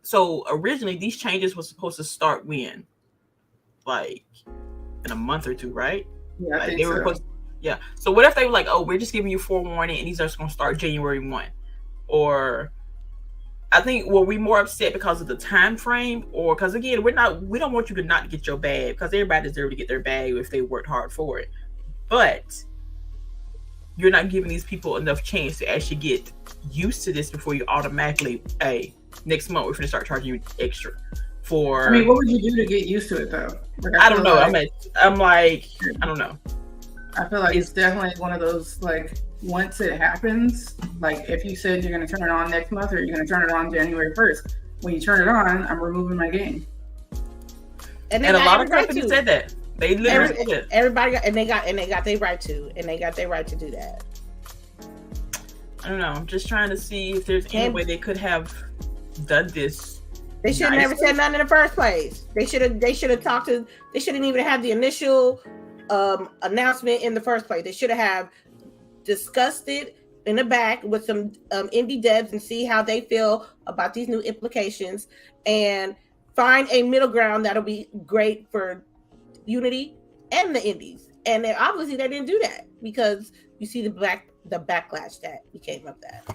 so originally these changes were supposed to start when? Like in a month or two, right? Yeah, I think so. So what if they were like, oh, we're just giving you forewarning and these are going to start January 1? Or I think were we more upset because of the time frame, or because again, we don't want you to not get your bag, because everybody deserves to get their bag if they worked hard for it. But you're not giving these people enough chance to actually get used to this before you automatically, hey, next month we're going to start charging you extra for. I mean, what would you do to get used to it though? I don't know. I'm like, I don't know. I feel like it's definitely one of those, like, once it happens, like if you said you're going to turn it on next month or you're going to turn it on January 1st, when you turn it on, I'm removing my game. And a lot of companies said that. They literally said that. Everybody got, and they got their right to, and they got their right to do that. I don't know. I'm just trying to see if there's any way they could have done this. They should have never said nothing in the first place. They should have talked to. They shouldn't even have the initial announcement in the first place. They should have discussed it in the back with some indie devs and see how they feel about these new implications, and find a middle ground that'll be great for Unity and the indies. And they didn't do that, because you see the backlash that became of that.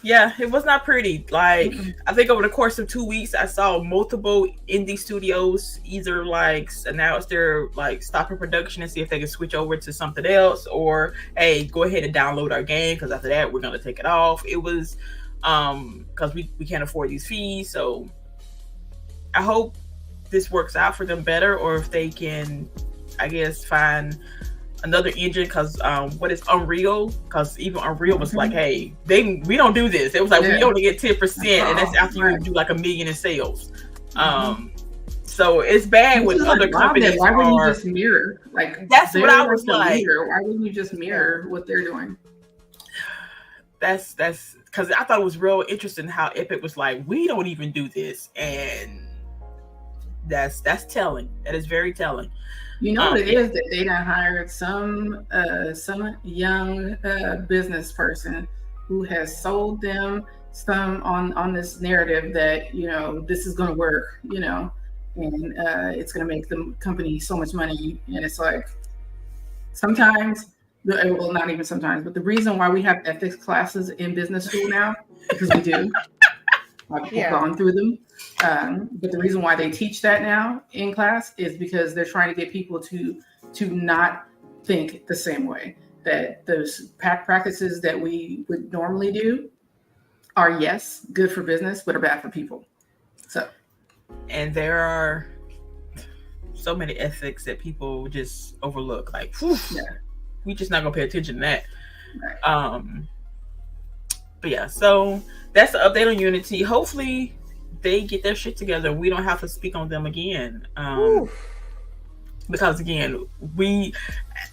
Yeah, it was not pretty. Like, I think over the course of 2 weeks, I saw multiple indie studios either announce they're stopping production and see if they can switch over to something else, or hey, go ahead and download our game because after that we're gonna take it off. It was because we can't afford these fees. So I hope this works out for them better, or if they can, I guess, find another engine, because what is Unreal? Because even Unreal was like, hey, we don't do this. It was like, we only get 10%, and that's after you do $1 million in sales. So it's bad when other companies. Why wouldn't you just mirror? That's what I was like. Why wouldn't you just mirror what they're doing? That's because I thought it was real interesting how Epic was like, we don't even do this, and that's telling. That is very telling. You know what it is that they done hired some young business person who has sold them some on this narrative that, you know, this is going to work, you know, and it's going to make the company so much money. And it's like, sometimes, well, not even sometimes, but the reason why we have ethics classes in business school now, because we do. I've gone through them. But the reason why they teach that now in class is because they're trying to get people to not think the same way. That those practices that we would normally do are, yes, good for business, but are bad for people. So, and there are so many ethics that people just overlook. Like, we just not gonna pay attention to that. Right. But yeah, so that's the update on Unity. Hopefully they get their shit together. We don't have to speak on them again. Because again, we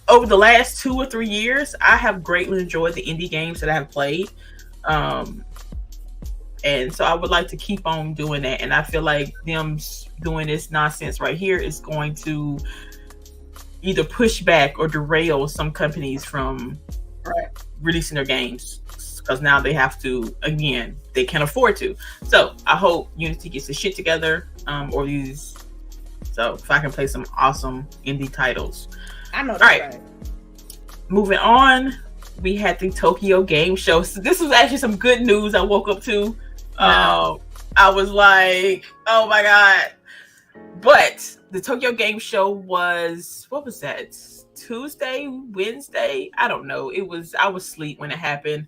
over the last 2 or 3 years, I have greatly enjoyed the indie games that I have played. And so I would like to keep on doing that. And I feel like them doing this nonsense right here is going to either push back or derail some companies from releasing their games. Because now they have to, again, they can't afford to. So I hope Unity gets the shit together. So if I can play some awesome indie titles. I know. All right. Moving on, we had the Tokyo Game Show. So this was actually some good news I woke up to. I was like, oh my God. But the Tokyo Game Show was, what was that? Tuesday, Wednesday? I don't know. I was asleep when it happened.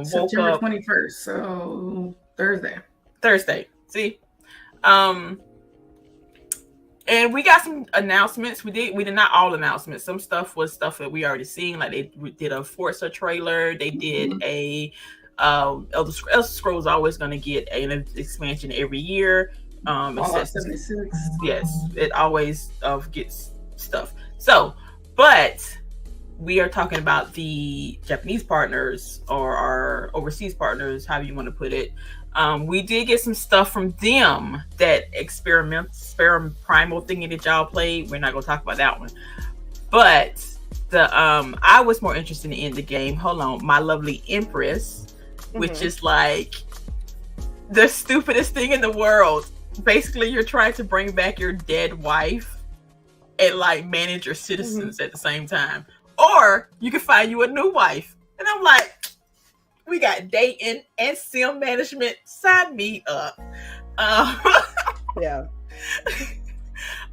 September 21st, so Thursday. See? And we got some announcements. We did not all announcements. Some stuff was stuff that we already seen. Like they did a Forza trailer. They did a Elder Scrolls always going to get an expansion every year. Fallout 76. Yes, it always gets stuff. So, but we are talking about the Japanese partners or our overseas partners, however you want to put it. We did get some stuff from them, that experiment primal thingy that y'all played. We're not gonna talk about that one. But I was more interested in the game. Hold on, My Lovely Empress, which is like the stupidest thing in the world. Basically, you're trying to bring back your dead wife and like manage your citizens at the same time. Or you can find you a new wife. And I'm like, we got dating and sim management. Sign me up. Yeah.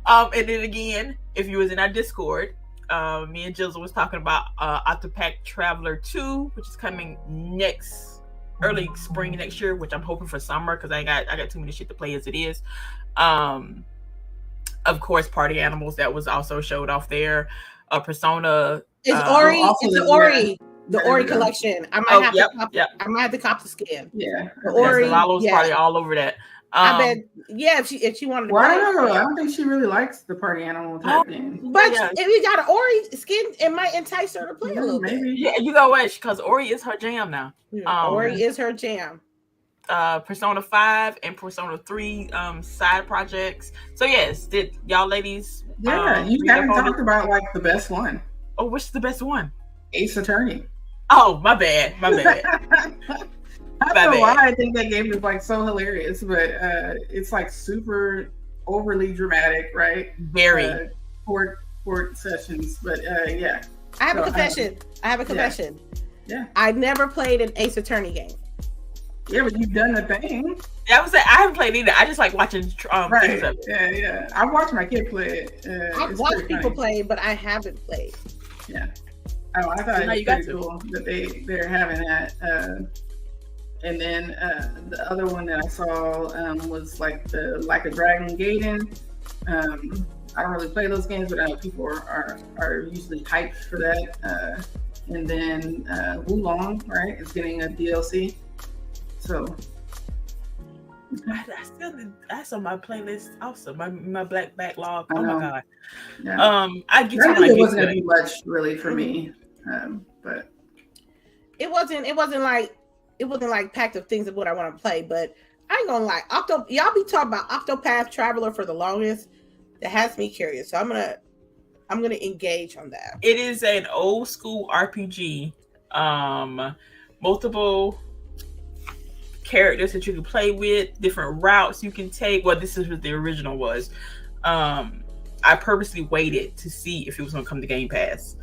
And then again, if you was in our Discord, me and Jizzle was talking about Octopath Traveler 2, which is coming early spring next year, which I'm hoping for summer because I got too many shit to play as it is. Of course, Party Animals that was also showed off there. Persona. It's Ori. It's the Ori. The Ori collection. I might have to cop the skin. Yeah. The Ori. Lalo's probably all over that. I bet. Yeah, if she wanted to. Well, I don't know. I don't think she really likes the Party Animal type game. But if you got an Ori skin, it might entice her to play a little bit. Yeah, you know what? Because Ori is her jam now. Ori is her jam. Persona 5 and Persona 3 side projects. So yes, did y'all ladies? Yeah, you haven't talked about like the best one. Oh, which is the best one? Ace Attorney. Oh, my bad. I don't know why I think that game is like so hilarious, but it's like super overly dramatic, right? Very. Court sessions, but yeah. I have a confession. Yeah. I never played an Ace Attorney game. Yeah, but you've done the thing. Yeah, I haven't played either. I just like watching things of it. Yeah. I watched my kid play it. I've watched people play, but I haven't played. Yeah. Oh, I thought it was pretty cool that they're having that. And then the other one that I saw was like the Like a Dragon Gaiden. I don't really play those games, but I know people are usually hyped for that. And then Wulong, right, is getting a DLC. So that's on my playlist also. My black backlog. Oh my God. Yeah. I get to it wasn't gonna be much really for me. But it wasn't like packed of things of what I want to play, but I ain't gonna lie. Y'all be talking about Octopath Traveler for the longest. That has me curious. So I'm gonna I'm gonna engage on that. It is an old school RPG. Multiple characters that you can play with, different routes you can take. Well, this is what the original was. I purposely waited to see if it was gonna come to Game Pass.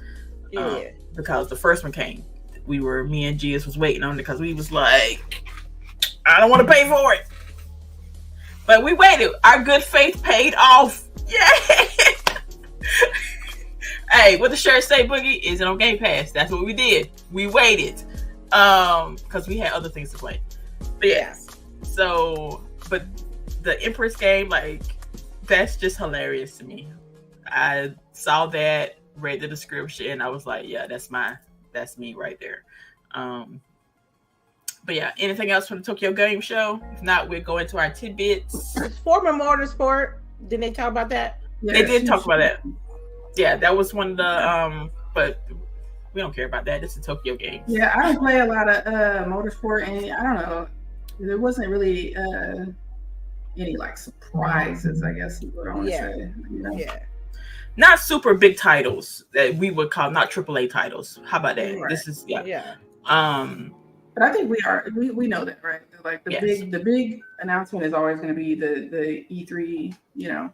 Because the first one came. Me and Giz was waiting on it because we was like, I don't want to pay for it. But we waited. Our good faith paid off. Yeah. Hey, what the shirt say, Boogie? Is it on Game Pass? That's what we did. We waited. Because we had other things to play. But yeah. So, but the Empress game, like, that's just hilarious to me. I saw that, read the description, I was like, yeah, that's me right there. But yeah, anything else from the Tokyo Game Show? If not, we'll go into our tidbits. Former Motorsport, didn't they talk about that? Yes. They did talk about that. Yeah, that was one of the but we don't care about that. It's a Tokyo game. Yeah, I don't play a lot of motorsport, and I don't know. There wasn't really any like surprises, I guess is what I want to say. You know? Yeah. Not super big titles that we would call, not AAA titles. How about that? Right. This is Yeah. But I think we know that, right? Like the big announcement is always going to be the E3, you know,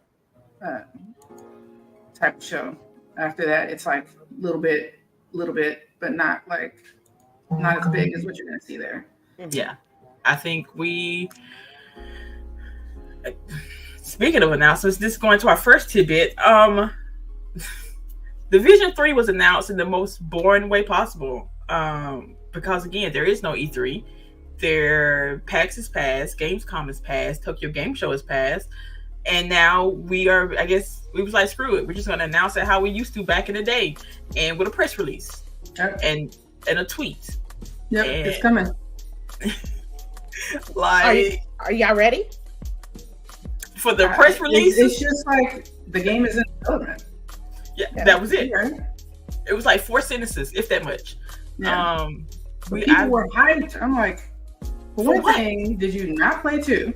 type of show. After that, it's like little bit, but not as big as what you're going to see there. Yeah, I think speaking of announcements, this is going to our first tidbit. Division 3 was announced in the most boring way possible. Because again, there is no E3. Their PAX is passed, Gamescom is passed, Tokyo Game Show is passed, and now we was like, screw it. We're just going to announce it how we used to back in the day, and with a press release and a tweet. Yep, it's coming. Like, are y'all ready for the press release? It's just like the game is in development. Yeah, that was it. Right. It was like 4 sentences, if that much. Yeah. People were hyped. I'm like, for one thing, did you not play 2?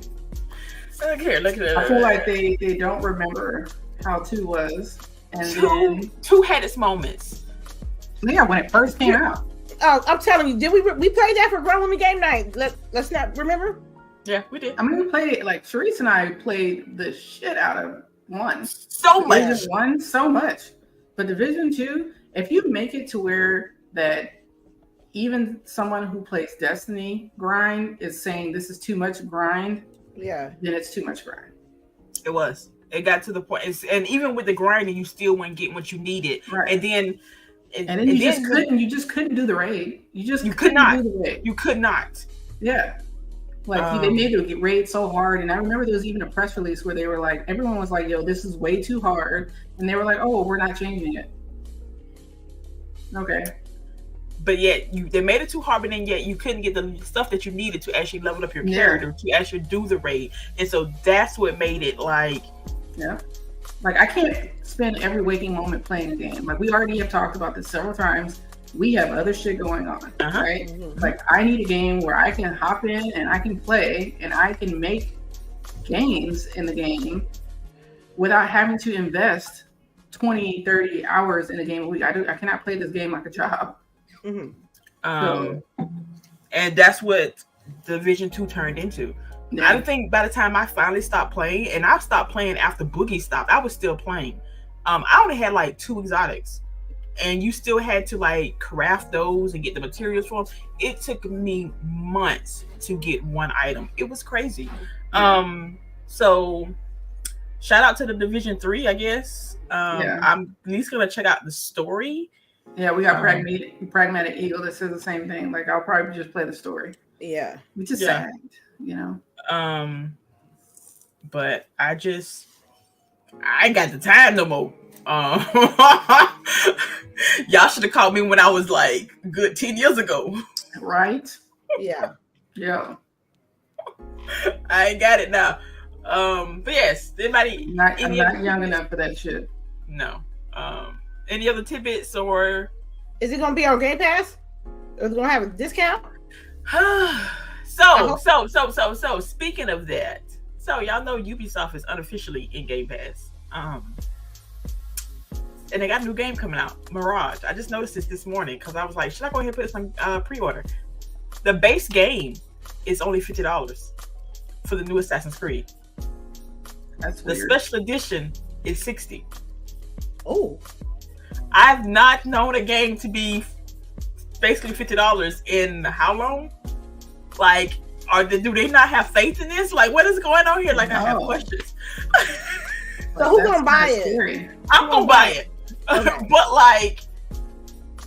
Look here, look at it. I feel like they don't remember how 2 was. And 2 had its moments. Yeah, when it first came out. Oh, I'm telling you, did we played that for Grown Women Game Night? Let's not remember. Yeah, we did. I mean, we played it, like CHAREECE and I played the shit out of 1. So much. Division 1, so much. But Division 2, if you make it to where that even someone who plays Destiny grind is saying this is too much grind, then it's too much grind. It was. It got to the point, and even with the grinding, you still weren't getting what you needed. Right. And then you just couldn't do the raid. You could not do the raid. You could not. Yeah. Like they made it get raid so hard, and I remember there was even a press release where they were like, everyone was like, "Yo, this is way too hard," and they were like, "Oh, we're not changing it." Okay. But yet they made it too hard, but then yet you couldn't get the stuff that you needed to actually level up your character to actually do the raid, and so that's what made it like. Yeah. Like I can't spend every waking moment playing a game. Like we already have talked about this several times. We have other shit going on, right? Mm-hmm. Like I need a game where I can hop in and I can play and I can make gains in the game without having to invest 20, 30 hours in a game a week. I cannot play this game like a job. Mm-hmm. And that's what Division 2 turned into. Yeah. I think by the time I finally stopped playing, and I stopped playing after Boogie stopped, I was still playing. I only had like 2 exotics. And you still had to like craft those and get the materials for them. It took me months to get 1 item. It was crazy. Yeah. So shout out to the Division 3, I guess. I'm at least gonna check out the story. Yeah, we got Pragmatic Eagle that says the same thing. Like I'll probably just play the story. Yeah. Which is sad, you know. But I ain't got the time no more. Y'all should have called me when I was like good 10 years ago. Right? Yeah. Yeah. I ain't got it now. But yes, anybody I'm not young enough for that shit. No. Any other tidbits or is it gonna be on Game Pass? Is it gonna have a discount? So speaking of that, so y'all know Ubisoft is unofficially in Game Pass. and they got a new game coming out, Mirage. I just noticed this morning because I was like, should I go ahead and put some pre-order? The base game is only $50 for the new Assassin's Creed. That's the weird. special edition is $60. Oh, I've not known a game to be basically $50 in how long? Like, do they not have faith in this? Like, what is going on here? Like, I have questions. so who's gonna buy it? Scary. I'm gonna buy it. Okay. But like,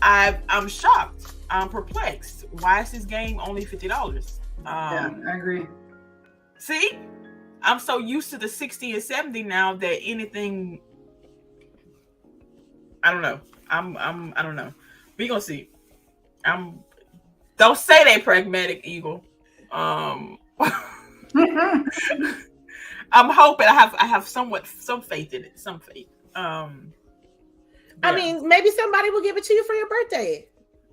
I'm shocked. I'm perplexed. Why is this game only $50? Yeah, I agree. See, I'm so used to the 60 and 70 now that anything. I don't know. I don't know. We gonna see. Don't say they pragmatic, Eagle. I'm hoping I have some faith in it. Some faith. Yeah. I mean, maybe somebody will give it to you for your birthday.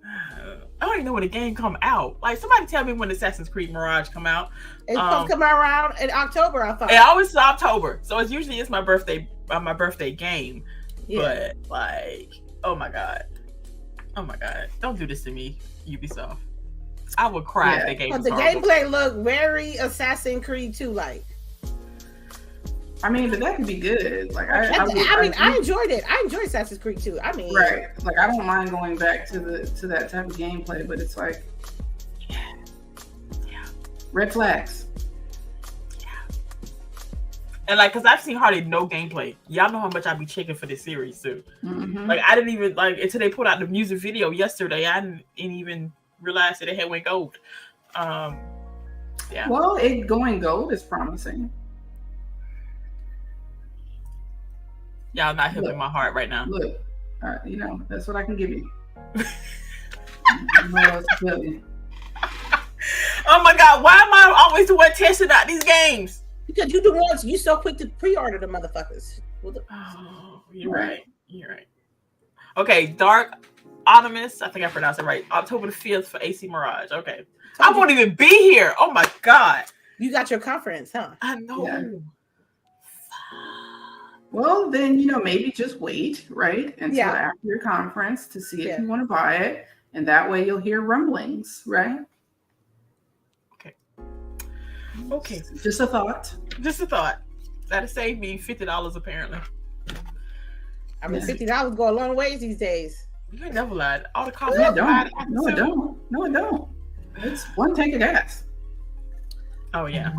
I don't even know when the game come out. Like, somebody tell me when Assassin's Creed Mirage come out. It's supposed to come out around in October, I thought. It always is October, so it's usually my birthday game. Yeah. But like, oh my god, don't do this to me, Ubisoft. I would cry if the game. But the gameplay looked very Assassin's Creed 2 like. I mean, but that could be good. Like, I enjoyed it. I enjoyed Assassin's Creed 2. I mean, right? Like, I don't mind going back to that type of gameplay, but it's like, red flags. Yeah. And like, cause I've seen hardly no gameplay. Y'all know how much I be checking for this series too. Mm-hmm. Like, I didn't even until they put out the music video yesterday. I didn't even realize that it had went gold. Yeah. Well, it going gold is promising. Y'all not helping my heart right now. Look, that's what I can give you. Oh my god, why am I always the one testing out these games? Because you the ones you so quick to pre-order the motherfuckers. Oh, you're right. You're right. Okay, Dark Optimus. I think I pronounced it right. October the 5th for AC Mirage. Okay. I won't even be here. Oh my god. You got your conference, huh? I know. Yeah. Well, then, maybe just wait, right? Until after your conference to see if you want to buy it. And that way you'll hear rumblings, right? Okay. Just a thought. That'll save me $50 apparently. I mean, $50 go a long ways these days. You never lied. All the costs. No, it don't. It's one tank of gas. Oh yeah,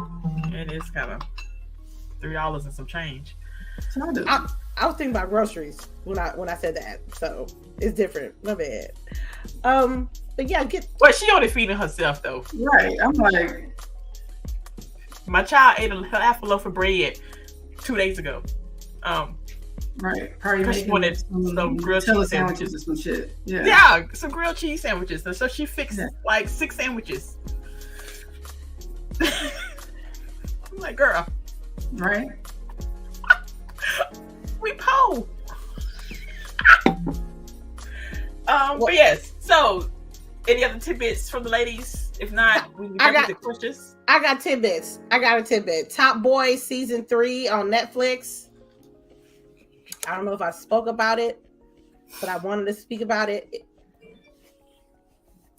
it is kind of $3 and some change. I was thinking about groceries when I said that, so it's different. My bad. But yeah, Well, she only feeding herself though. Right. I'm like, my child ate half a loaf of bread 2 days ago. Right. Probably she wanted some grilled cheese sandwiches or some shit. Yeah. Yeah, some grilled cheese sandwiches. And so she fixed like 6 sandwiches. I'm like, girl. Right. We po. But yes. So, any other tidbits from the ladies? If not, we can get the questions. I got tidbits. I got a tidbit. Top Boy season 3 on Netflix. I don't know if I spoke about it, but I wanted to speak about it.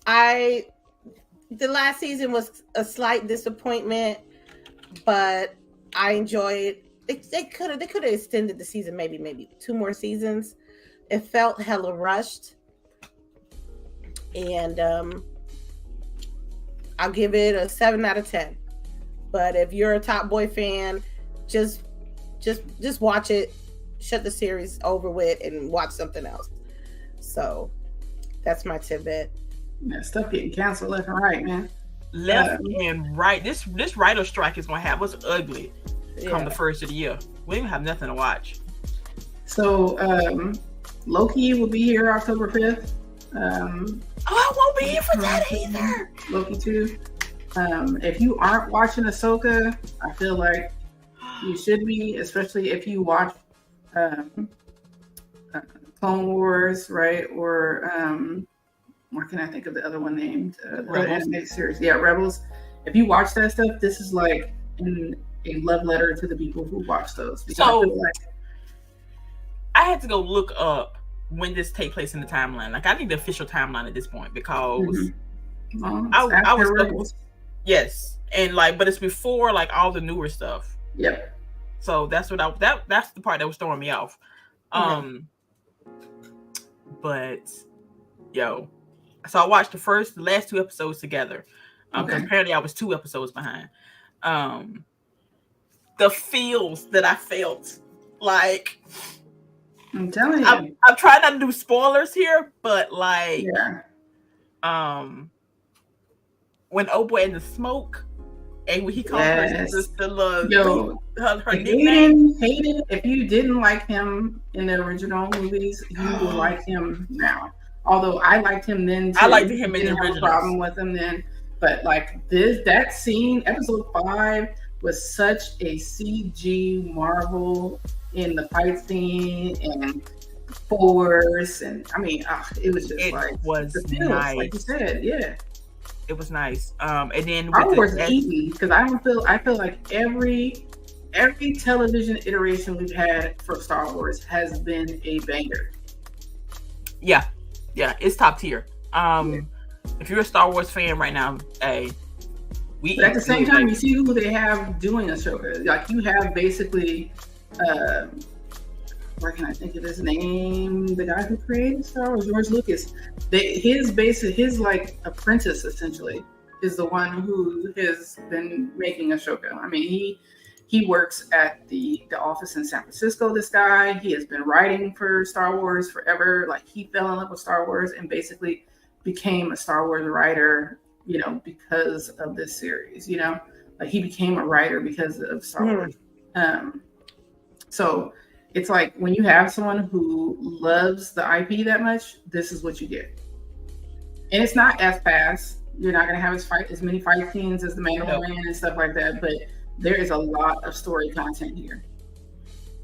The last season was a slight disappointment, but I enjoyed it. They could have extended the season maybe 2 more seasons. It felt hella rushed, and I'll give it a 7 out of 10. But if you're a Top Boy fan, just watch it, shut the series over with, and watch something else. So that's my tidbit. Yeah, stuff getting canceled left and right, man. Left and right. This writer strike is gonna have us ugly come the first of the year. We don't have nothing to watch. So Loki will be here October 5th. I won't be here for that either. Loki 2. If you aren't watching Ahsoka, I feel like you should be, especially if you watch Clone Wars, right? Or what can I think of the other one named? The animated series. Yeah, Rebels. If you watch that stuff, this is like a love letter to the people who watch those. So I had to go look up when this take place in the timeline. Like, I need the official timeline at this point because I was looking. Yes, and like, but it's before like all the newer stuff. Yep. So that's what that's the part that was throwing me off. But yo, so I watched the last 2 episodes together. Because apparently I was 2 episodes behind. The feels that I felt, like, I'm telling you, I'm trying not to do spoilers here, but like, when old boy in the smoke, and when he called her sister, her nickname. Hayden, if you didn't like him in the original movies, you will like him now. Although I liked him then too. I liked him in the original. Problem with him then, but like that scene, episode 5 was such a CG marvel in the fight scene and force, and I mean, it was just nice, like you said, it was nice. And then Star Wars is easy because I feel like every television iteration we've had for Star Wars has been a banger. Yeah, it's top tier. If you're a Star Wars fan right now, but at the same time, you see who they have doing a show. Like, you have basically, where can I think of his name? The guy who created Star Wars, George Lucas. His like apprentice essentially is the one who has been making Ahsoka. I mean, he works at the office in San Francisco. This guy, he has been writing for Star Wars forever. Like, he fell in love with Star Wars and basically became a Star Wars writer, because of this series. Like, he became a writer because of Star Wars. So it's like, when you have someone who loves the IP that much, this is what you get. And it's not as fast. You're not going to have as many fight scenes as the Mandalorian and stuff like that, but there is a lot of story content here.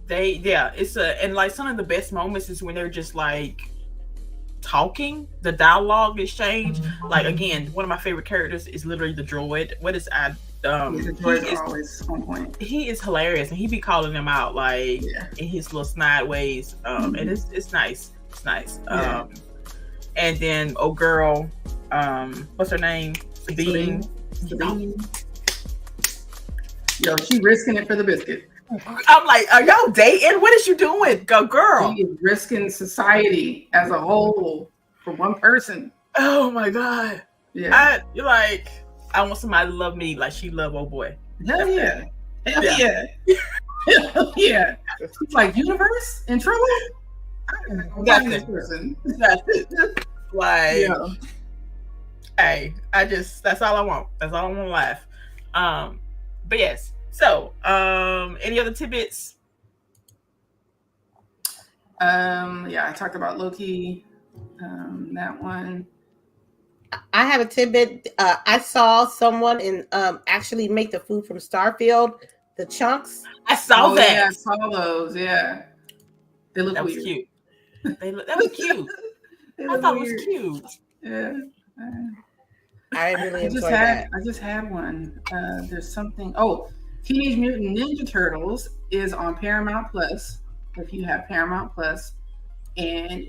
And like, some of the best moments is when they're just like talking, the dialogue exchange. Like, again, one of my favorite characters is literally the droid. The droid is always on point. He is hilarious, and he be calling them out like in his little snide ways. And it's nice. It's nice. And then girl, what's her name? Sabine. Yo, she risking it for the biscuit. I'm like, are y'all dating? What is you doing? Go, girl. She is risking society as a whole for one person. Oh my God. Yeah. I want somebody to love me like she love old boy. Hell yeah. Hell yeah. Hell yeah. It's like, universe in trouble? That's this person. That's it. Like, hey, that's all I want. That's all I want to laugh. But yes. So, any other tidbits? I talked about Loki. That one. I have a tidbit. I saw someone actually make the food from Starfield, the chunks. I saw that. Yeah, I saw those. Yeah, they look weird. Was cute. That was cute. I thought weird. It was cute. Yeah. I really enjoyed that. I just had one. There's something. Oh, Teenage Mutant Ninja Turtles is on Paramount Plus. If you have Paramount Plus. And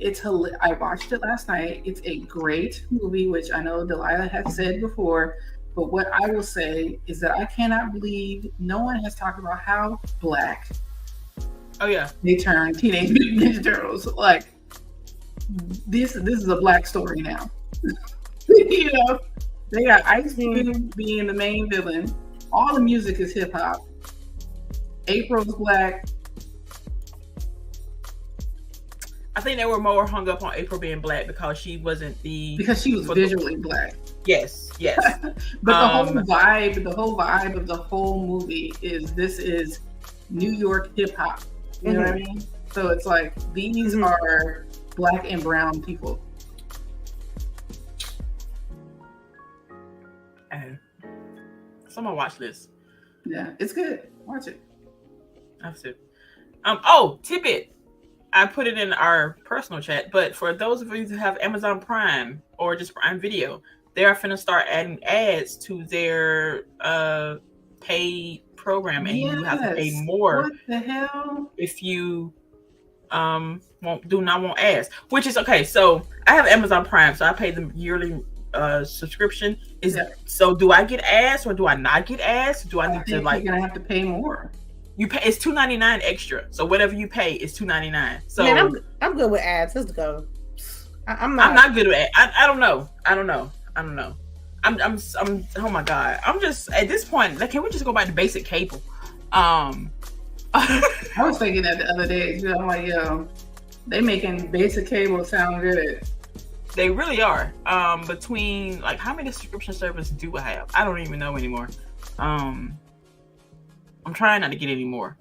I watched it last night. It's a great movie, which I know Delilah has said before. But what I will say is that I cannot believe no one has talked about how black they turned Teenage Mutant Ninja Turtles. Like, this is a black story now. They got Ice Cube being the main villain. All the music is hip hop. April's black. I think they were more hung up on April being black because she wasn't because she was visually black. Yes. But the whole vibe of the whole movie is New York hip hop. You know what I mean? So it's like, these are black and brown people. Someone watch this. Yeah, it's good. Watch it. That's it. Tidbit. I put it in our personal chat, but for those of you who have Amazon Prime or just Prime Video, they are finna start adding ads to their paid program, and you have to pay more. What the hell? If you do not want ads, which is okay. So I have Amazon Prime, so I pay the yearly subscription. So do I get ads or do I not get ads? Do I need to like? You're gonna have to pay more. You pay, it's $2.99 extra. So whatever you pay is $2.99. So man, I'm good with ads. Let's go. I'm not good with ads. I don't know. I'm oh my god. I'm just at this point. Like, can we just go back to basic cable? I was thinking that the other day. I'm like, yo, they making basic cable sound good. They really are. Between like how many subscription services do I have? I don't even know anymore. I'm trying not to get any more,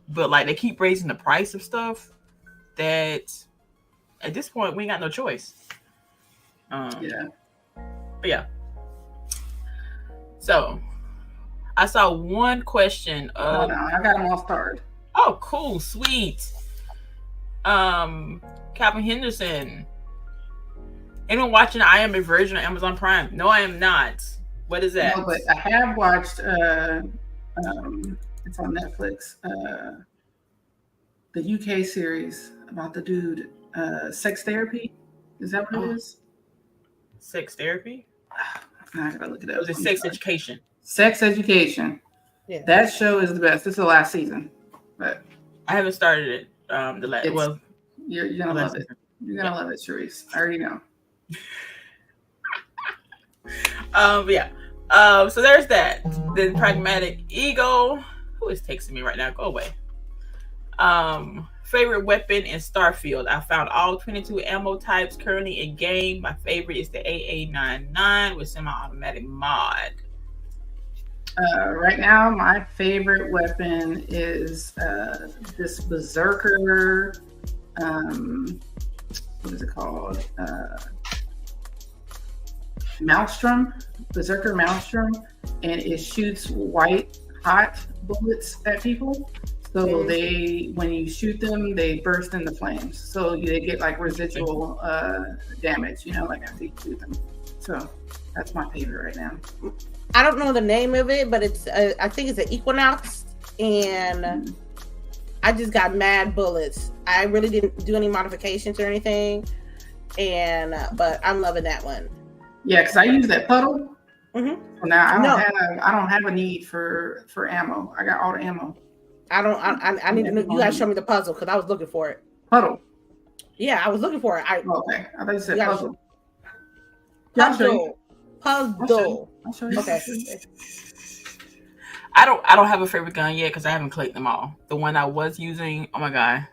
but like they keep raising the price of stuff that at this point we ain't got no choice. But yeah. So I saw one question. I got them all started. Oh, cool, sweet. Calvin Henderson. Anyone watching I Am a Virgin on Amazon Prime? No, I am not. What is that? No, but I have watched it's on Netflix, the UK series about the dude, sex therapy. Is that what it is? Sex therapy? I gotta look it up. Was it sex education? Sex education. Yeah. That show is the best. This is the last season. But I haven't started it. You're gonna love it. You're gonna love it, CHAREECE. I already know. So there's that. Then Pragmatic Eagle. Who is texting me right now? Go away. Favorite weapon in Starfield. I found all 22 ammo types currently in game. My favorite is the AA99 with semi-automatic mod. Right now, my favorite weapon is this Berserker. What is it called? Maelstrom. Berserker Maelstrom, and it shoots white hot bullets at people. So they, when you shoot them, they burst into flames. So they get like residual damage, like after you shoot them. So that's my favorite right now. I don't know the name of it, but it's I think it's an Equinox, and I just got mad bullets. I really didn't do any modifications or anything, and but I'm loving that one. Yeah, because I use that puddle. Mm-hmm. So now I don't have a need for ammo. I got all the ammo. I need to know. You guys show me the puzzle because I was looking for it. Puddle. Yeah, I was looking for it. Okay, I thought you said puzzle. Puzzle. I'll show you. Okay. I don't have a favorite gun yet because I haven't collected them all. The one I was using, oh my god,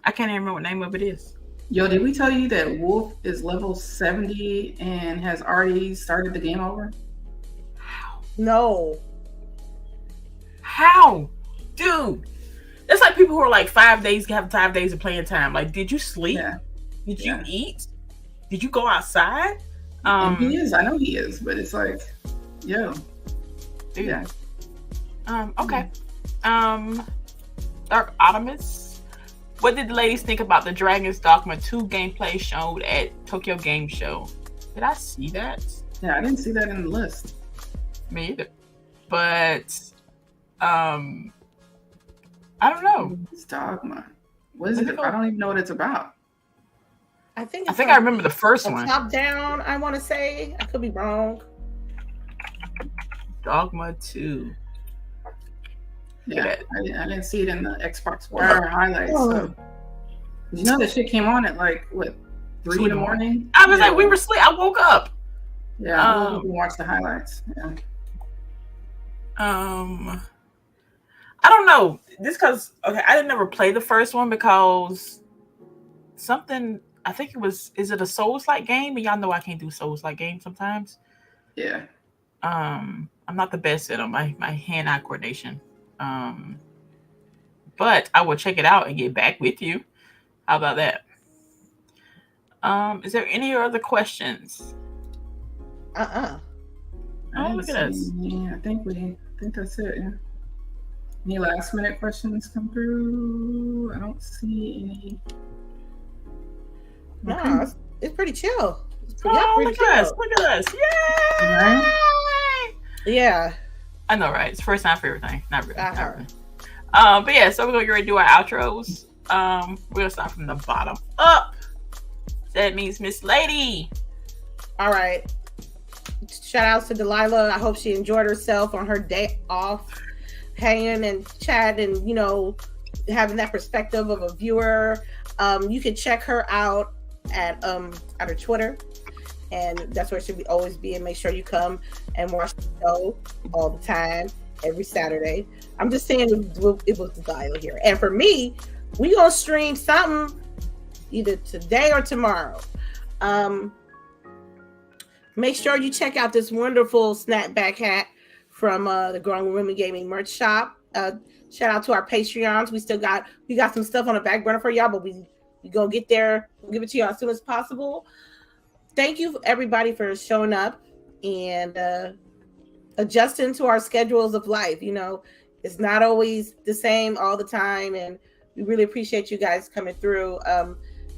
I can't even remember what name of it is. Yo, did we tell you that Wolf is level 70 and has already started the game over? How? No. How? Dude. That's like people who are like 5 days, have 5 days of playing time. Like, did you sleep? Yeah. Did you eat? Did you go outside? And he is. I know he is, but it's like, yo. Dude. Yeah. Okay. Dark Optimus. What did the ladies think about the Dragon's Dogma 2 gameplay showed at Tokyo Game Show? Did I see that? Yeah, I didn't see that in the list. Me either. But I don't know. It's Dogma. What is it? I don't even know what it's about. I think I remember the first one. Top down, I want to say. I could be wrong. Dogma 2. Yeah, I didn't see it in the Xbox Wire highlights. So. You know that shit came on at like what 3 in the morning? I was like, we were asleep. I woke up. Yeah, I watched the highlights. Yeah. I don't know. This because I didn't ever play the first one because something. I think it was. Is it a Souls-like game? And y'all know I can't do Souls-like games sometimes. Yeah. I'm not the best at them. My hand-eye coordination. But I will check it out and get back with you. How about that? Is there any other questions? Oh, look at us. Yeah, I think that's it. Yeah. Any last minute questions come through? I don't see any. No, it's pretty chill. Look at us! Look at us! Yay! Right? Yeah. I know, right? It's first time for everything. Not really. But yeah, so we're gonna get ready to do our outros. We're gonna start from the bottom up. That means Miss Lady. All right. Shout outs to Delilah. I hope she enjoyed herself on her day off, hanging and chatting, and having that perspective of a viewer. You can check her out at her Twitter, and that's where she'll always be. And make sure you come and watch the show all the time, every Saturday. I'm just saying it was Delilah here, and for me, we gonna stream something either today or tomorrow. Make sure you check out this wonderful snapback hat from the Growing Women Gaming merch shop. Shout out to our Patreons. We got some stuff on the back burner for y'all, but we gonna get there. We'll give it to y'all as soon as possible. Thank you everybody for showing up and adjusting to our schedules of life. It's not always the same all the time, and we really appreciate you guys coming through.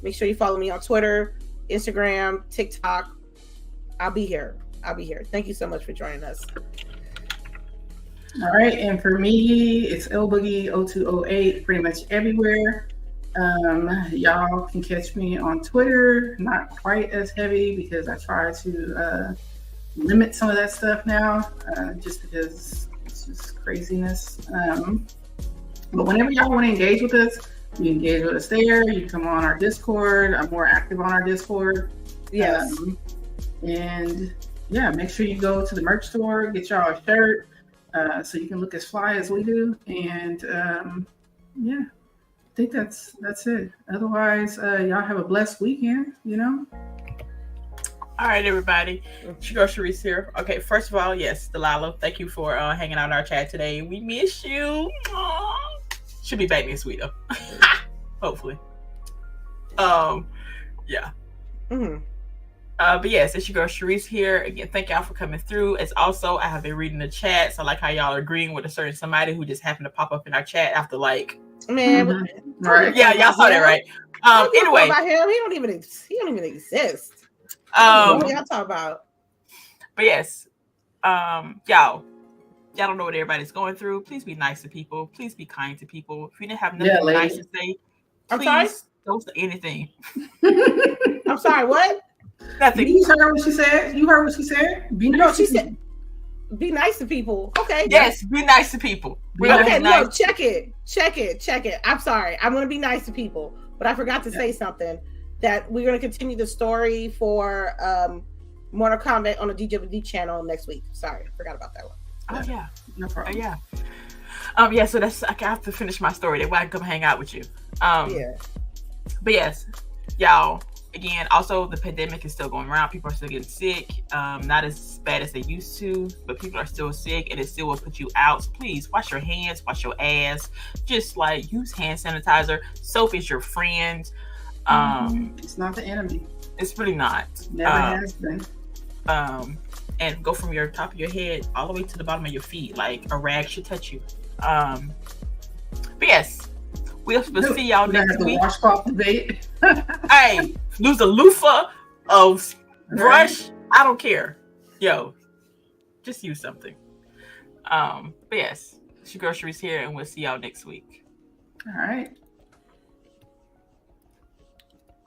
Make sure you follow me on Twitter, Instagram, TikTok. I'll be here. Thank you so much for joining us. All right, and for me, it's LBOOGIE 0208 pretty much everywhere. Y'all can catch me on Twitter, not quite as heavy because I try to limit some of that stuff now, just because it's just craziness. But whenever y'all want to engage with us, you engage with us there. You come on our Discord. I'm more active on our Discord. Yes. And yeah, make sure you go to the merch store, get y'all a shirt, so you can look as fly as we do. And yeah, I think that's it. Otherwise, y'all have a blessed weekend. All right, everybody. It's your girl CHAREECE here. Okay, first of all, yes, Delilah, thank you for hanging out in our chat today. We miss you. Aww. She'll be back next week, though. Hopefully. Yeah. Mm-hmm. But yes, it's your girl CHAREECE here. Again, thank y'all for coming through. As also, I have been reading the chat, so I like how y'all are agreeing with a certain somebody who just happened to pop up in our chat after Man, right? Yeah, y'all saw that, right? Anyway, about him, he don't even exist. What y'all talk about? But yes, y'all don't know what everybody's going through. Please be nice to people. Please be kind to people. If you didn't have nothing nice to say, please don't say anything. I'm sorry, what? Nothing. You heard what she said? She said, be nice to people. Okay. Yes, be nice to people. Okay, no, check it. I'm sorry. I'm going to be nice to people. But I forgot to say something, that we're going to continue the story for Mortal Kombat on the GWG channel next week. Sorry, I forgot about that one. Oh, yeah. No problem. Yeah, so I have to finish my story. That's why I come hang out with you. Yeah. But yes, y'all, again, also the pandemic is still going around. People are still getting sick. Not as bad as they used to, but people are still sick, and it still will put you out. So please wash your hands, wash your ass. Just use hand sanitizer. Soap is your friend. It's not the enemy. It's really not. Never has been. And go from your top of your head all the way to the bottom of your feet. Like a rag should touch you. But yes, we'll see y'all next week. Washcloth debate. Hey, lose a loofah of brush. I don't care. Yo, just use something. But yes, it's your girl CHAREECE here, and we'll see y'all next week. All right.